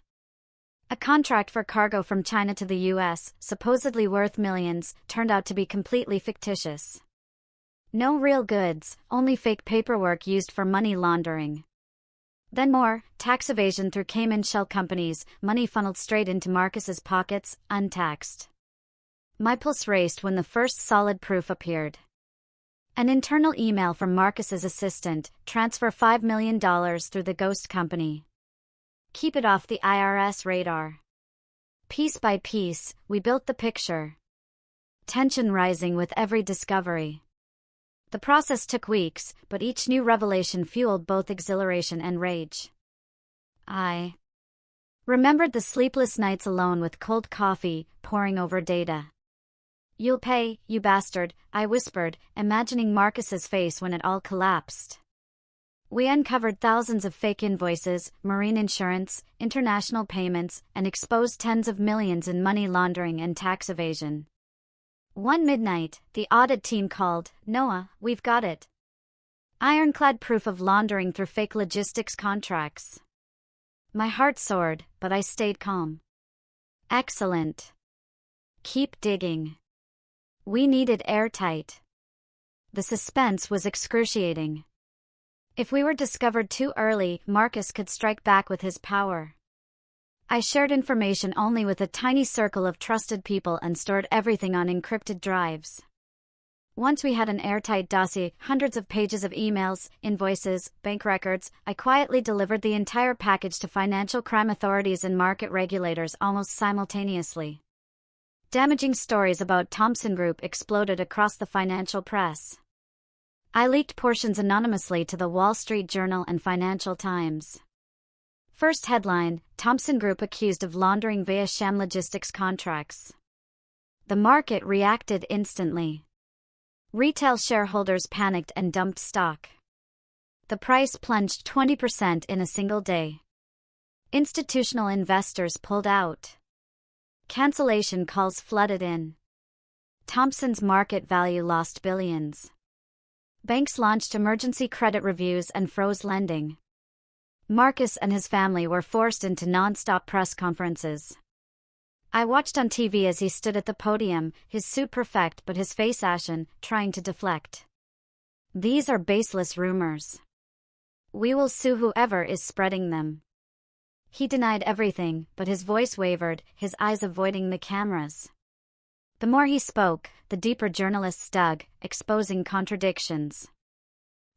A contract for cargo from China to the US, supposedly worth millions, turned out to be completely fictitious. No real goods, only fake paperwork used for money laundering. Then more, tax evasion through Cayman shell companies, money funneled straight into Marcus's pockets, untaxed. My pulse raced when the first solid proof appeared. An internal email from Marcus's assistant, "Transfer $5 million through the ghost company. Keep it off the IRS radar." Piece by piece, we built the picture. Tension rising with every discovery. The process took weeks, but each new revelation fueled both exhilaration and rage. I remembered the sleepless nights alone with cold coffee, poring over data. "You'll pay, you bastard," I whispered, imagining Marcus's face when it all collapsed. We uncovered thousands of fake invoices, marine insurance, international payments, and exposed tens of millions in money laundering and tax evasion. One midnight, the audit team called, "Noah, we've got it. Ironclad proof of laundering through fake logistics contracts." My heart soared, but I stayed calm. "Excellent. Keep digging. We need it airtight." The suspense was excruciating. If we were discovered too early, Marcus could strike back with his power. I shared information only with a tiny circle of trusted people and stored everything on encrypted drives. Once we had an airtight dossier, hundreds of pages of emails, invoices, bank records, I quietly delivered the entire package to financial crime authorities and market regulators almost simultaneously. Damaging stories about Thompson Group exploded across the financial press. I leaked portions anonymously to the Wall Street Journal and Financial Times. First headline: Thompson Group accused of laundering via sham logistics contracts. The market reacted instantly. Retail shareholders panicked and dumped stock. The price plunged 20% in a single day. Institutional investors pulled out. Cancellation calls flooded in. Thompson's market value lost billions. Banks launched emergency credit reviews and froze lending. Marcus and his family were forced into non-stop press conferences. I watched on TV as he stood at the podium, his suit perfect but his face ashen, trying to deflect. These are baseless rumors. We will sue whoever is spreading them. He denied everything, but his voice wavered, his eyes avoiding the cameras. The more he spoke, the deeper journalists dug, exposing contradictions.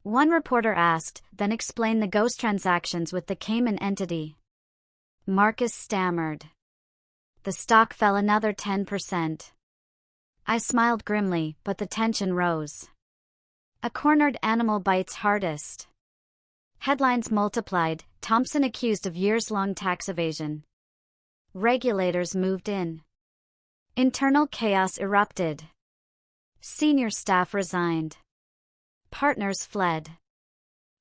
One reporter asked, "Then explain the ghost transactions with the Cayman entity." Marcus stammered. The stock fell another 10%. I smiled grimly, but the tension rose. A cornered animal bites hardest. Headlines multiplied: Thompson accused of years-long tax evasion. Regulators moved in. Internal chaos erupted. Senior staff resigned. Partners fled.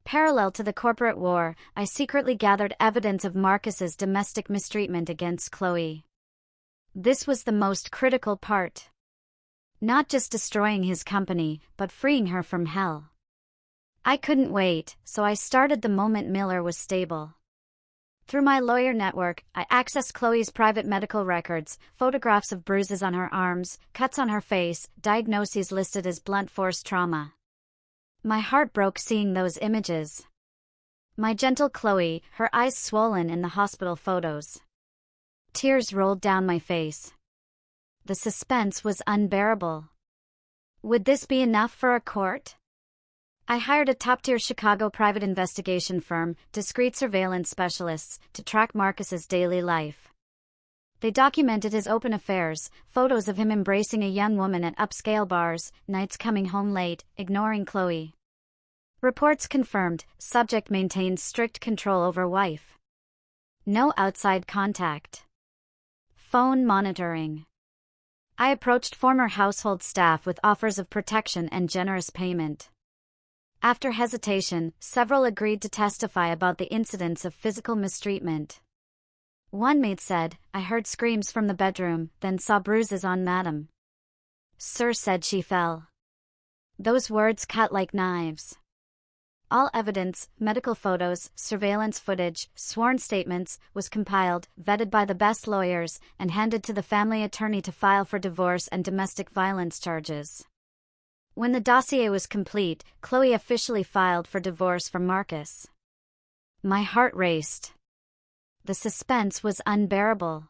Parallel to the corporate war, I secretly gathered evidence of Marcus's domestic mistreatment against Chloe. This was the most critical part. Not just destroying his company, but freeing her from hell. I couldn't wait, so I started the moment Miller was stable. Through my lawyer network, I accessed Chloe's private medical records, photographs of bruises on her arms, cuts on her face, diagnoses listed as blunt force trauma. My heart broke seeing those images. My gentle Chloe, her eyes swollen in the hospital photos. Tears rolled down my face. The suspense was unbearable. Would this be enough for a court? I hired a top-tier Chicago private investigation firm, discreet surveillance specialists, to track Marcus's daily life. They documented his open affairs, photos of him embracing a young woman at upscale bars, nights coming home late, ignoring Chloe. Reports confirmed, subject maintains strict control over wife. No outside contact. Phone monitoring. I approached former household staff with offers of protection and generous payment. After hesitation, several agreed to testify about the incidents of physical mistreatment. One maid said, "I heard screams from the bedroom, then saw bruises on Madam. Sir said she fell." Those words cut like knives. All evidence, medical photos, surveillance footage, sworn statements, was compiled, vetted by the best lawyers, and handed to the family attorney to file for divorce and domestic violence charges. When the dossier was complete, Chloe officially filed for divorce from Marcus. My heart raced. The suspense was unbearable.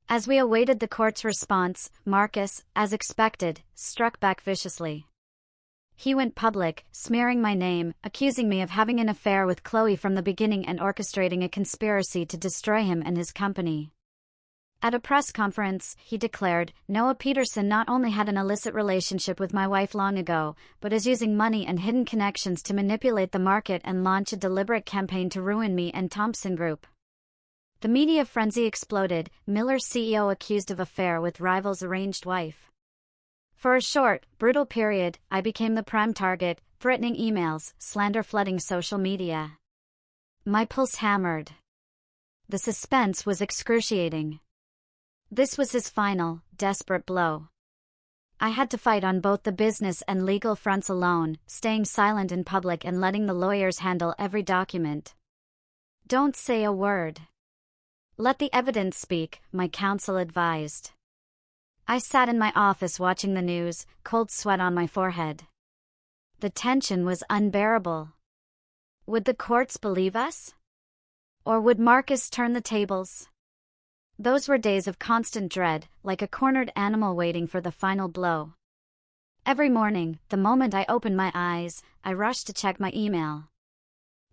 As we awaited the court's response, Marcus, as expected, struck back viciously. He went public, smearing my name, accusing me of having an affair with Chloe from the beginning and orchestrating a conspiracy to destroy him and his company. At a press conference, he declared, "Noah Peterson not only had an illicit relationship with my wife long ago, but is using money and hidden connections to manipulate the market and launch a deliberate campaign to ruin me and Thompson Group." The media frenzy exploded, Miller's CEO accused of affair with rival's arranged wife. For a short, brutal period, I became the prime target, threatening emails, slander flooding social media. My pulse hammered. The suspense was excruciating. This was his final, desperate blow. I had to fight on both the business and legal fronts alone, staying silent in public and letting the lawyers handle every document. Don't say a word. Let the evidence speak, my counsel advised. I sat in my office watching the news, cold sweat on my forehead. The tension was unbearable. Would the courts believe us? Or would Marcus turn the tables? Those were days of constant dread, like a cornered animal waiting for the final blow. Every morning, the moment I opened my eyes, I rushed to check my email.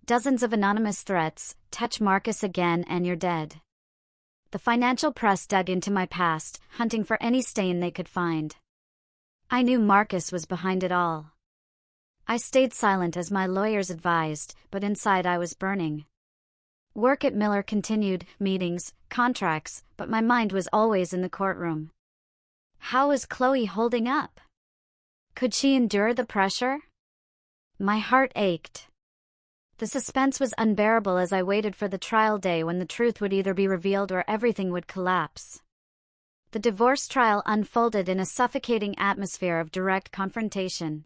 Dozens of anonymous threats: touch Marcus again and you're dead. The financial press dug into my past, hunting for any stain they could find. I knew Marcus was behind it all. I stayed silent as my lawyers advised, but inside I was burning. Work at Miller continued, meetings, contracts, but my mind was always in the courtroom. How was Chloe holding up? Could she endure the pressure? My heart ached. The suspense was unbearable as I waited for the trial day when the truth would either be revealed or everything would collapse. The divorce trial unfolded in a suffocating atmosphere of direct confrontation.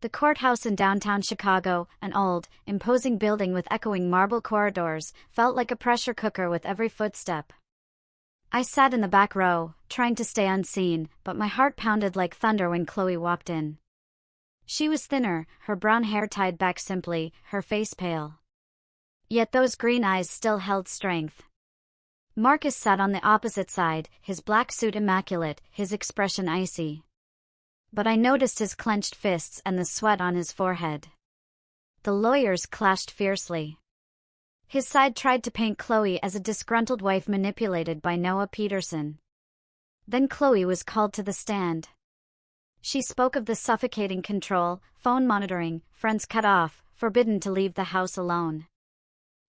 The courthouse in downtown Chicago, an old, imposing building with echoing marble corridors, felt like a pressure cooker with every footstep. I sat in the back row, trying to stay unseen, but my heart pounded like thunder when Chloe walked in. She was thinner, her brown hair tied back simply, her face pale. Yet those green eyes still held strength. Marcus sat on the opposite side, his black suit immaculate, his expression icy. But I noticed his clenched fists and the sweat on his forehead. The lawyers clashed fiercely. His side tried to paint Chloe as a disgruntled wife manipulated by Noah Peterson. Then Chloe was called to the stand. She spoke of the suffocating control, phone monitoring, friends cut off, forbidden to leave the house alone.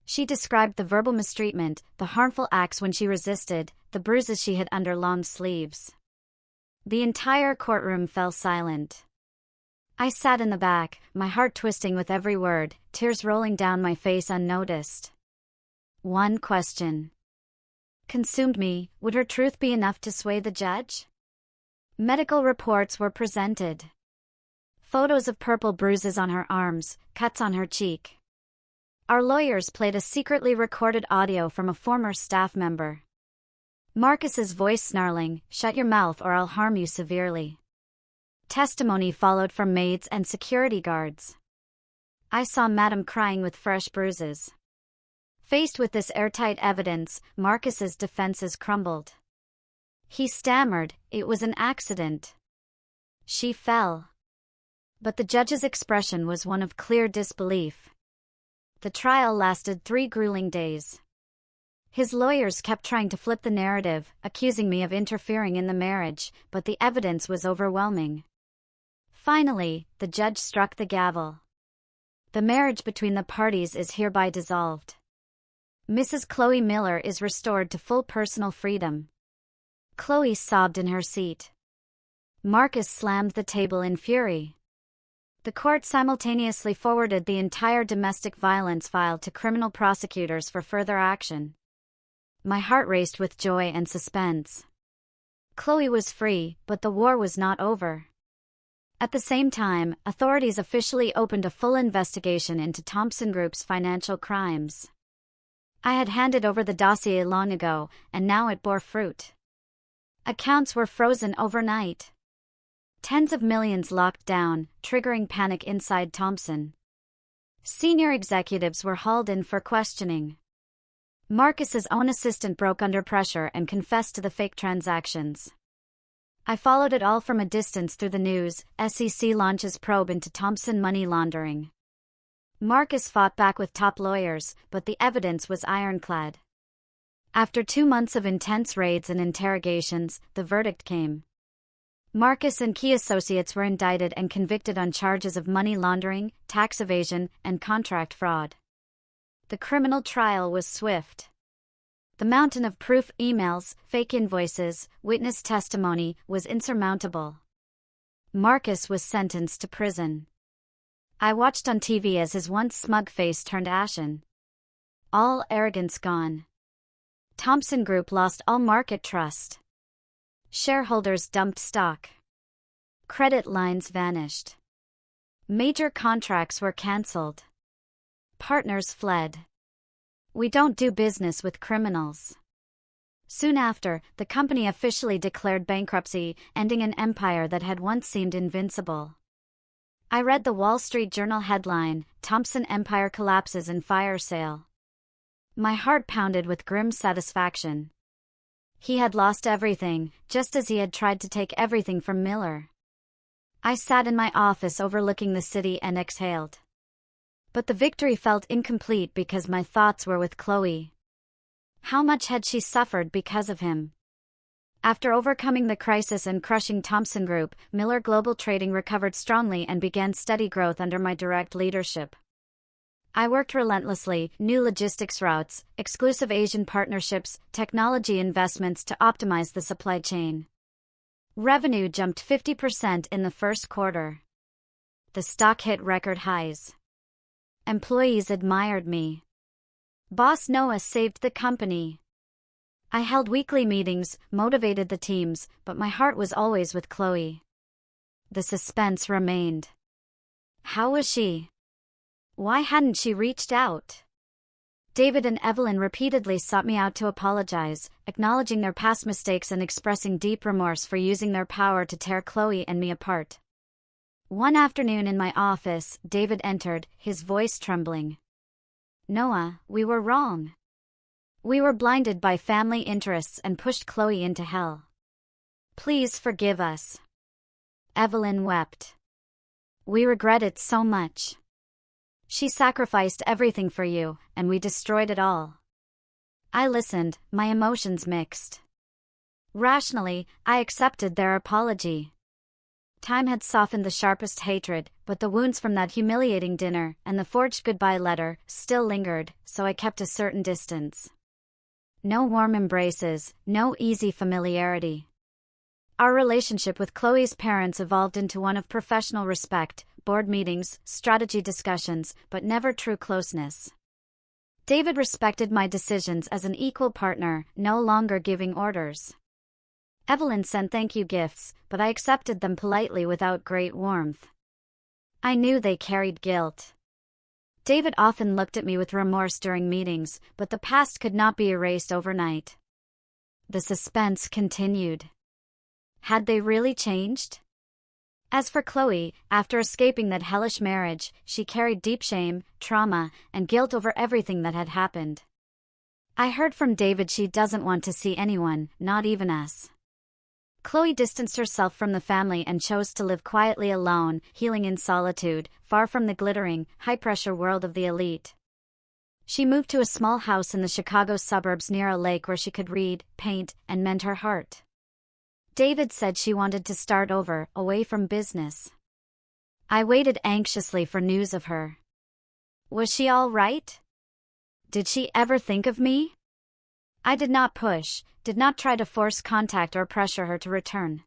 She described the verbal mistreatment, the harmful acts when she resisted, the bruises she hid under long sleeves. The entire courtroom fell silent. I sat in the back, my heart twisting with every word, tears rolling down my face unnoticed. One question consumed me: would her truth be enough to sway the judge? Medical reports were presented. Photos of purple bruises on her arms, cuts on her cheek. Our lawyers played a secretly recorded audio from a former staff member. Marcus's voice snarling, "Shut your mouth or I'll harm you severely." Testimony followed from maids and security guards. I saw Madam crying with fresh bruises. Faced with this airtight evidence, Marcus's defenses crumbled. He stammered, "It was an accident. She fell." But the judge's expression was one of clear disbelief. The trial lasted 3 grueling days. His lawyers kept trying to flip the narrative, accusing me of interfering in the marriage, but the evidence was overwhelming. Finally, the judge struck the gavel. The marriage between the parties is hereby dissolved. Mrs. Chloe Miller is restored to full personal freedom. Chloe sobbed in her seat. Marcus slammed the table in fury. The court simultaneously forwarded the entire domestic violence file to criminal prosecutors for further action. My heart raced with joy and suspense. Chloe was free, but the war was not over. At the same time, authorities officially opened a full investigation into Thompson Group's financial crimes. I had handed over the dossier long ago, and now it bore fruit. Accounts were frozen overnight. Tens of millions locked down, triggering panic inside Thompson. Senior executives were hauled in for questioning. Marcus's own assistant broke under pressure and confessed to the fake transactions. I followed it all from a distance through the news. SEC launches probe into Thompson money laundering. Marcus fought back with top lawyers, but the evidence was ironclad. After 2 months of intense raids and interrogations, the verdict came. Marcus and key associates were indicted and convicted on charges of money laundering, tax evasion, and contract fraud. The criminal trial was swift. The mountain of proof, emails, fake invoices, witness testimony, was insurmountable. Marcus was sentenced to prison. I watched on TV as his once smug face turned ashen. All arrogance gone. Thompson Group lost all market trust. Shareholders dumped stock. Credit lines vanished. Major contracts were cancelled. Partners fled. We don't do business with criminals. Soon after, the company officially declared bankruptcy, ending an empire that had once seemed invincible. I read the Wall Street Journal headline, "Thompson Empire Collapses in Fire Sale." My heart pounded with grim satisfaction. He had lost everything, just as he had tried to take everything from Miller. I sat in my office overlooking the city and exhaled. But the victory felt incomplete because my thoughts were with Chloe. How much had she suffered because of him? After overcoming the crisis and crushing Thompson Group, Miller Global Trading recovered strongly and began steady growth under my direct leadership. I worked relentlessly, new logistics routes, exclusive Asian partnerships, technology investments to optimize the supply chain. Revenue jumped 50% in the first quarter. The stock hit record highs. Employees admired me. Boss Noah saved the company. I held weekly meetings, motivated the teams, but my heart was always with Chloe. The suspense remained. How was she? Why hadn't she reached out? David and Evelyn repeatedly sought me out to apologize, acknowledging their past mistakes and expressing deep remorse for using their power to tear Chloe and me apart. One afternoon in my office, David entered, his voice trembling. "Noah, we were wrong. We were blinded by family interests and pushed Chloe into hell. Please forgive us." Evelyn wept. "We regret it so much. She sacrificed everything for you, and we destroyed it all." I listened, my emotions mixed. Rationally, I accepted their apology. Time had softened the sharpest hatred, but the wounds from that humiliating dinner and the forged goodbye letter still lingered, so I kept a certain distance. No warm embraces, no easy familiarity. Our relationship with Chloe's parents evolved into one of professional respect, board meetings, strategy discussions, but never true closeness. David respected my decisions as an equal partner, no longer giving orders. Evelyn sent thank you gifts, but I accepted them politely without great warmth. I knew they carried guilt. David often looked at me with remorse during meetings, but the past could not be erased overnight. The suspense continued. Had they really changed? As for Chloe, after escaping that hellish marriage, she carried deep shame, trauma, and guilt over everything that had happened. I heard from David she doesn't want to see anyone, not even us. Chloe distanced herself from the family and chose to live quietly alone, healing in solitude, far from the glittering, high-pressure world of the elite. She moved to a small house in the Chicago suburbs near a lake where she could read, paint, and mend her heart. David said she wanted to start over, away from business. I waited anxiously for news of her. Was she all right? Did she ever think of me? I did not push, did not try to force contact or pressure her to return.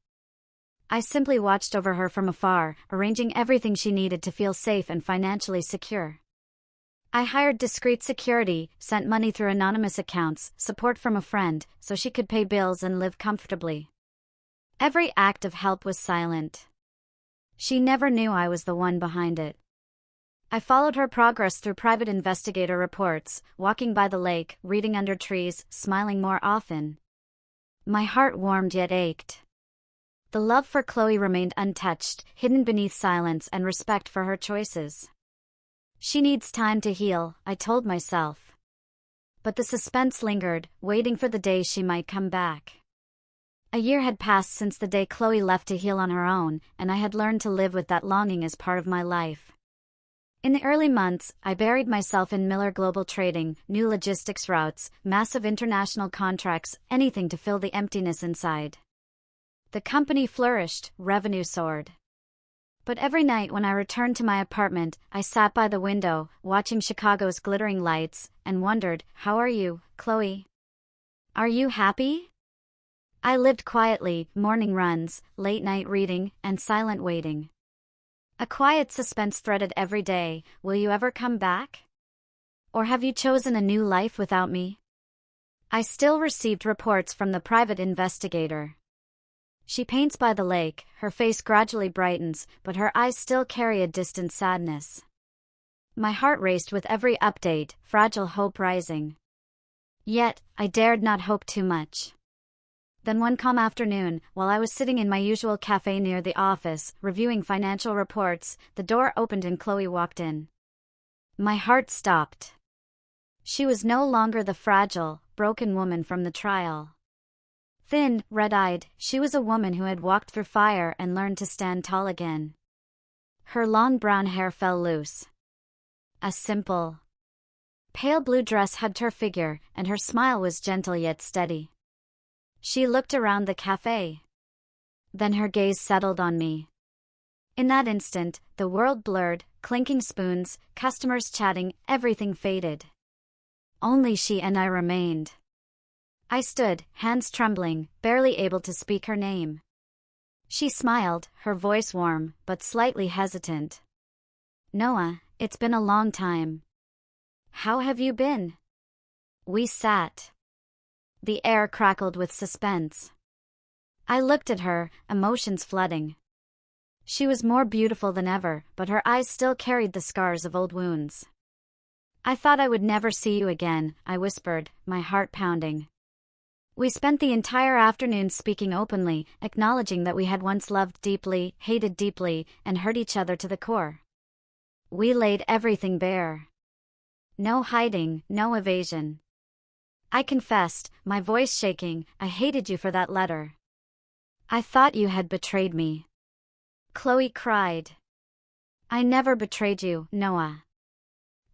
I simply watched over her from afar, arranging everything she needed to feel safe and financially secure. I hired discreet security, sent money through anonymous accounts, support from a friend, so she could pay bills and live comfortably. Every act of help was silent. She never knew I was the one behind it. I followed her progress through private investigator reports, walking by the lake, reading under trees, smiling more often. My heart warmed yet ached. The love for Chloe remained untouched, hidden beneath silence and respect for her choices. She needs time to heal, I told myself. But the suspense lingered, waiting for the day she might come back. A year had passed since the day Chloe left to heal on her own, and I had learned to live with that longing as part of my life. In the early months, I buried myself in Miller Global Trading, new logistics routes, massive international contracts, anything to fill the emptiness inside. The company flourished, revenue soared. But every night when I returned to my apartment, I sat by the window, watching Chicago's glittering lights, and wondered, "How are you, Chloe? Are you happy?" I lived quietly, morning runs, late-night reading, and silent waiting. A quiet suspense threaded every day. Will you ever come back? Or have you chosen a new life without me? I still received reports from the private investigator. She paints by the lake, her face gradually brightens, but her eyes still carry a distant sadness. My heart raced with every update, fragile hope rising. Yet, I dared not hope too much. Then one calm afternoon, while I was sitting in my usual cafe near the office, reviewing financial reports, the door opened and Chloe walked in. My heart stopped. She was no longer the fragile, broken woman from the trial. Thin, red-eyed, she was a woman who had walked through fire and learned to stand tall again. Her long brown hair fell loose. A simple, pale blue dress hugged her figure, and her smile was gentle yet steady. She looked around the cafe. Then her gaze settled on me. In that instant, the world blurred, clinking spoons, customers chatting, everything faded. Only she and I remained. I stood, hands trembling, barely able to speak her name. She smiled, her voice warm, but slightly hesitant. "Noah, it's been a long time. How have you been?" We sat. The air crackled with suspense. I looked at her, emotions flooding. She was more beautiful than ever, but her eyes still carried the scars of old wounds. "I thought I would never see you again," I whispered, my heart pounding. We spent the entire afternoon speaking openly, acknowledging that we had once loved deeply, hated deeply, and hurt each other to the core. We laid everything bare. No hiding, no evasion. I confessed, my voice shaking, "I hated you for that letter. I thought you had betrayed me." Chloe cried. "I never betrayed you, Noah.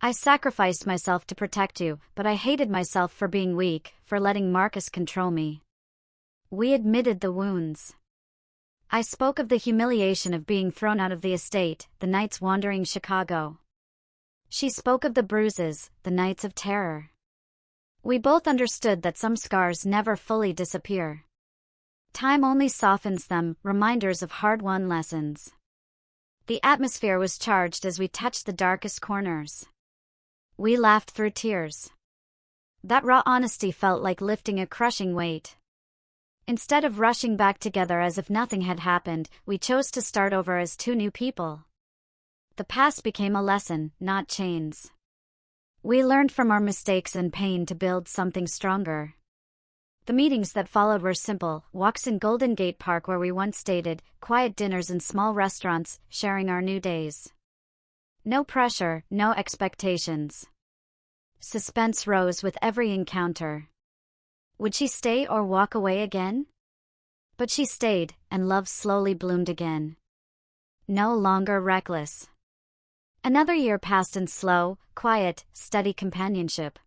I sacrificed myself to protect you, but I hated myself for being weak, for letting Marcus control me." We admitted the wounds. I spoke of the humiliation of being thrown out of the estate, the nights wandering Chicago. She spoke of the bruises, the nights of terror. We both understood that some scars never fully disappear. Time only softens them, reminders of hard-won lessons. The atmosphere was charged as we touched the darkest corners. We laughed through tears. That raw honesty felt like lifting a crushing weight. Instead of rushing back together as if nothing had happened, we chose to start over as two new people. The past became a lesson, not chains. We learned from our mistakes and pain to build something stronger. The meetings that followed were simple, walks in Golden Gate Park where we once stayed, quiet dinners in small restaurants, sharing our new days. No pressure, no expectations. Suspense rose with every encounter. Would she stay or walk away again? But she stayed, and love slowly bloomed again. No longer reckless. Another year passed in slow, quiet, steady companionship.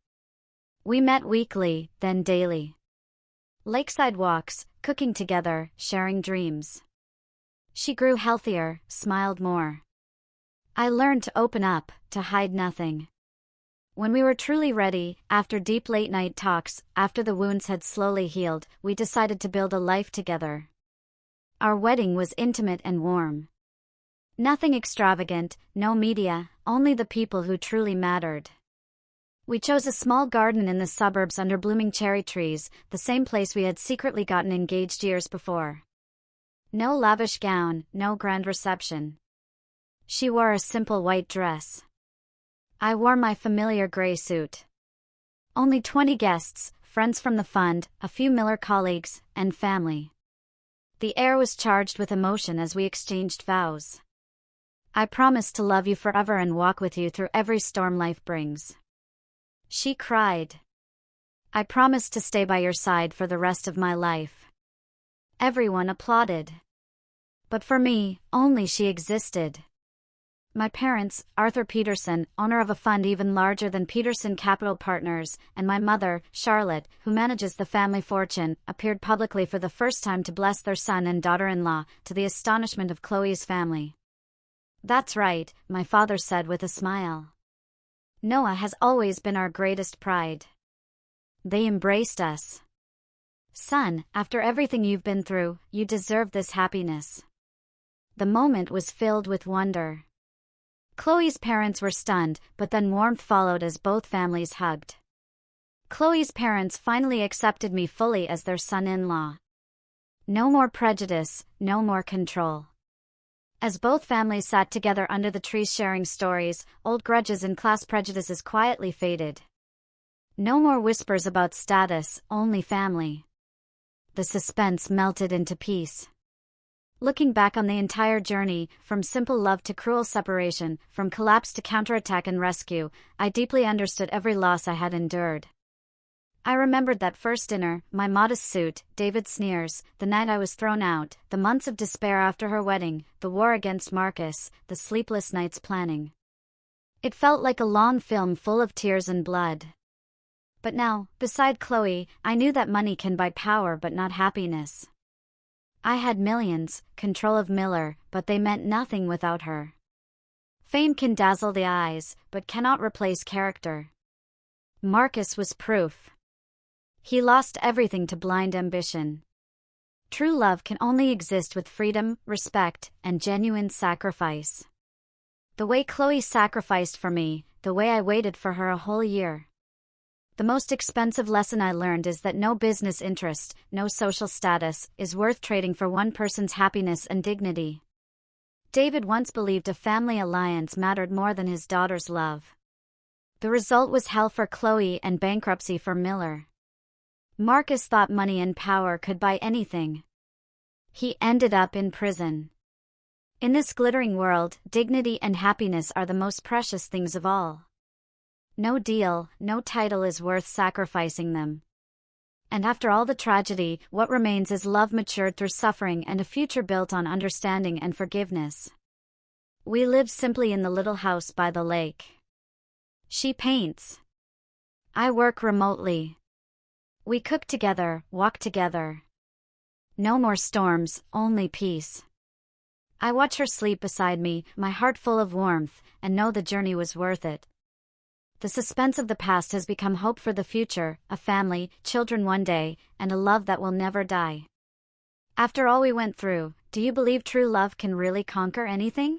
We met weekly, then daily. Lakeside walks, cooking together, sharing dreams. She grew healthier, smiled more. I learned to open up, to hide nothing. When we were truly ready, after deep late-night talks, after the wounds had slowly healed, we decided to build a life together. Our wedding was intimate and warm. Nothing extravagant, no media, only the people who truly mattered. We chose a small garden in the suburbs under blooming cherry trees, the same place we had secretly gotten engaged years before. No lavish gown, no grand reception. She wore a simple white dress. I wore my familiar gray suit. Only 20 guests, friends from the fund, a few Miller colleagues, and family. The air was charged with emotion as we exchanged vows. "I promise to love you forever and walk with you through every storm life brings." She cried. "I promise to stay by your side for the rest of my life." Everyone applauded. But for me, only she existed. My parents, Arthur Peterson, owner of a fund even larger than Peterson Capital Partners, and my mother, Charlotte, who manages the family fortune, appeared publicly for the first time to bless their son and daughter-in-law, to the astonishment of Chloe's family. "That's right," my father said with a smile. "Noah has always been our greatest pride." They embraced us. "Son, after everything you've been through, you deserve this happiness." The moment was filled with wonder. Chloe's parents were stunned, but then warmth followed as both families hugged. Chloe's parents finally accepted me fully as their son-in-law. No more prejudice, no more control. As both families sat together under the trees sharing stories, old grudges and class prejudices quietly faded. No more whispers about status, only family. the suspense melted into peace. Looking back on the entire journey, from simple love to cruel separation, from collapse to counterattack and rescue, I deeply understood every loss I had endured. I remembered that first dinner, my modest suit, David's sneers, the night I was thrown out, the months of despair after her wedding, the war against Marcus, the sleepless nights planning. It felt like a long film full of tears and blood. But now, beside Chloe, I knew that money can buy power but not happiness. I had millions, control of Miller, but they meant nothing without her. Fame can dazzle the eyes, but cannot replace character. Marcus was proof. He lost everything to blind ambition. True love can only exist with freedom, respect, and genuine sacrifice. The way Chloe sacrificed for me, the way I waited for her a whole year. The most expensive lesson I learned is that no business interest, no social status, is worth trading for one person's happiness and dignity. David once believed a family alliance mattered more than his daughter's love. The result was hell for Chloe and bankruptcy for Miller. Marcus thought money and power could buy anything. He ended up in prison. In this glittering world, dignity and happiness are the most precious things of all. No deal, no title is worth sacrificing them. And after all the tragedy, what remains is love matured through suffering and a future built on understanding and forgiveness. We live simply in the little house by the lake. She paints. I work remotely. We cook together, walk together. No more storms, only peace. I watch her sleep beside me, my heart full of warmth, and know the journey was worth it. The suspense of the past has become hope for the future, a family, children one day, and a love that will never die. After all we went through, do you believe true love can really conquer anything?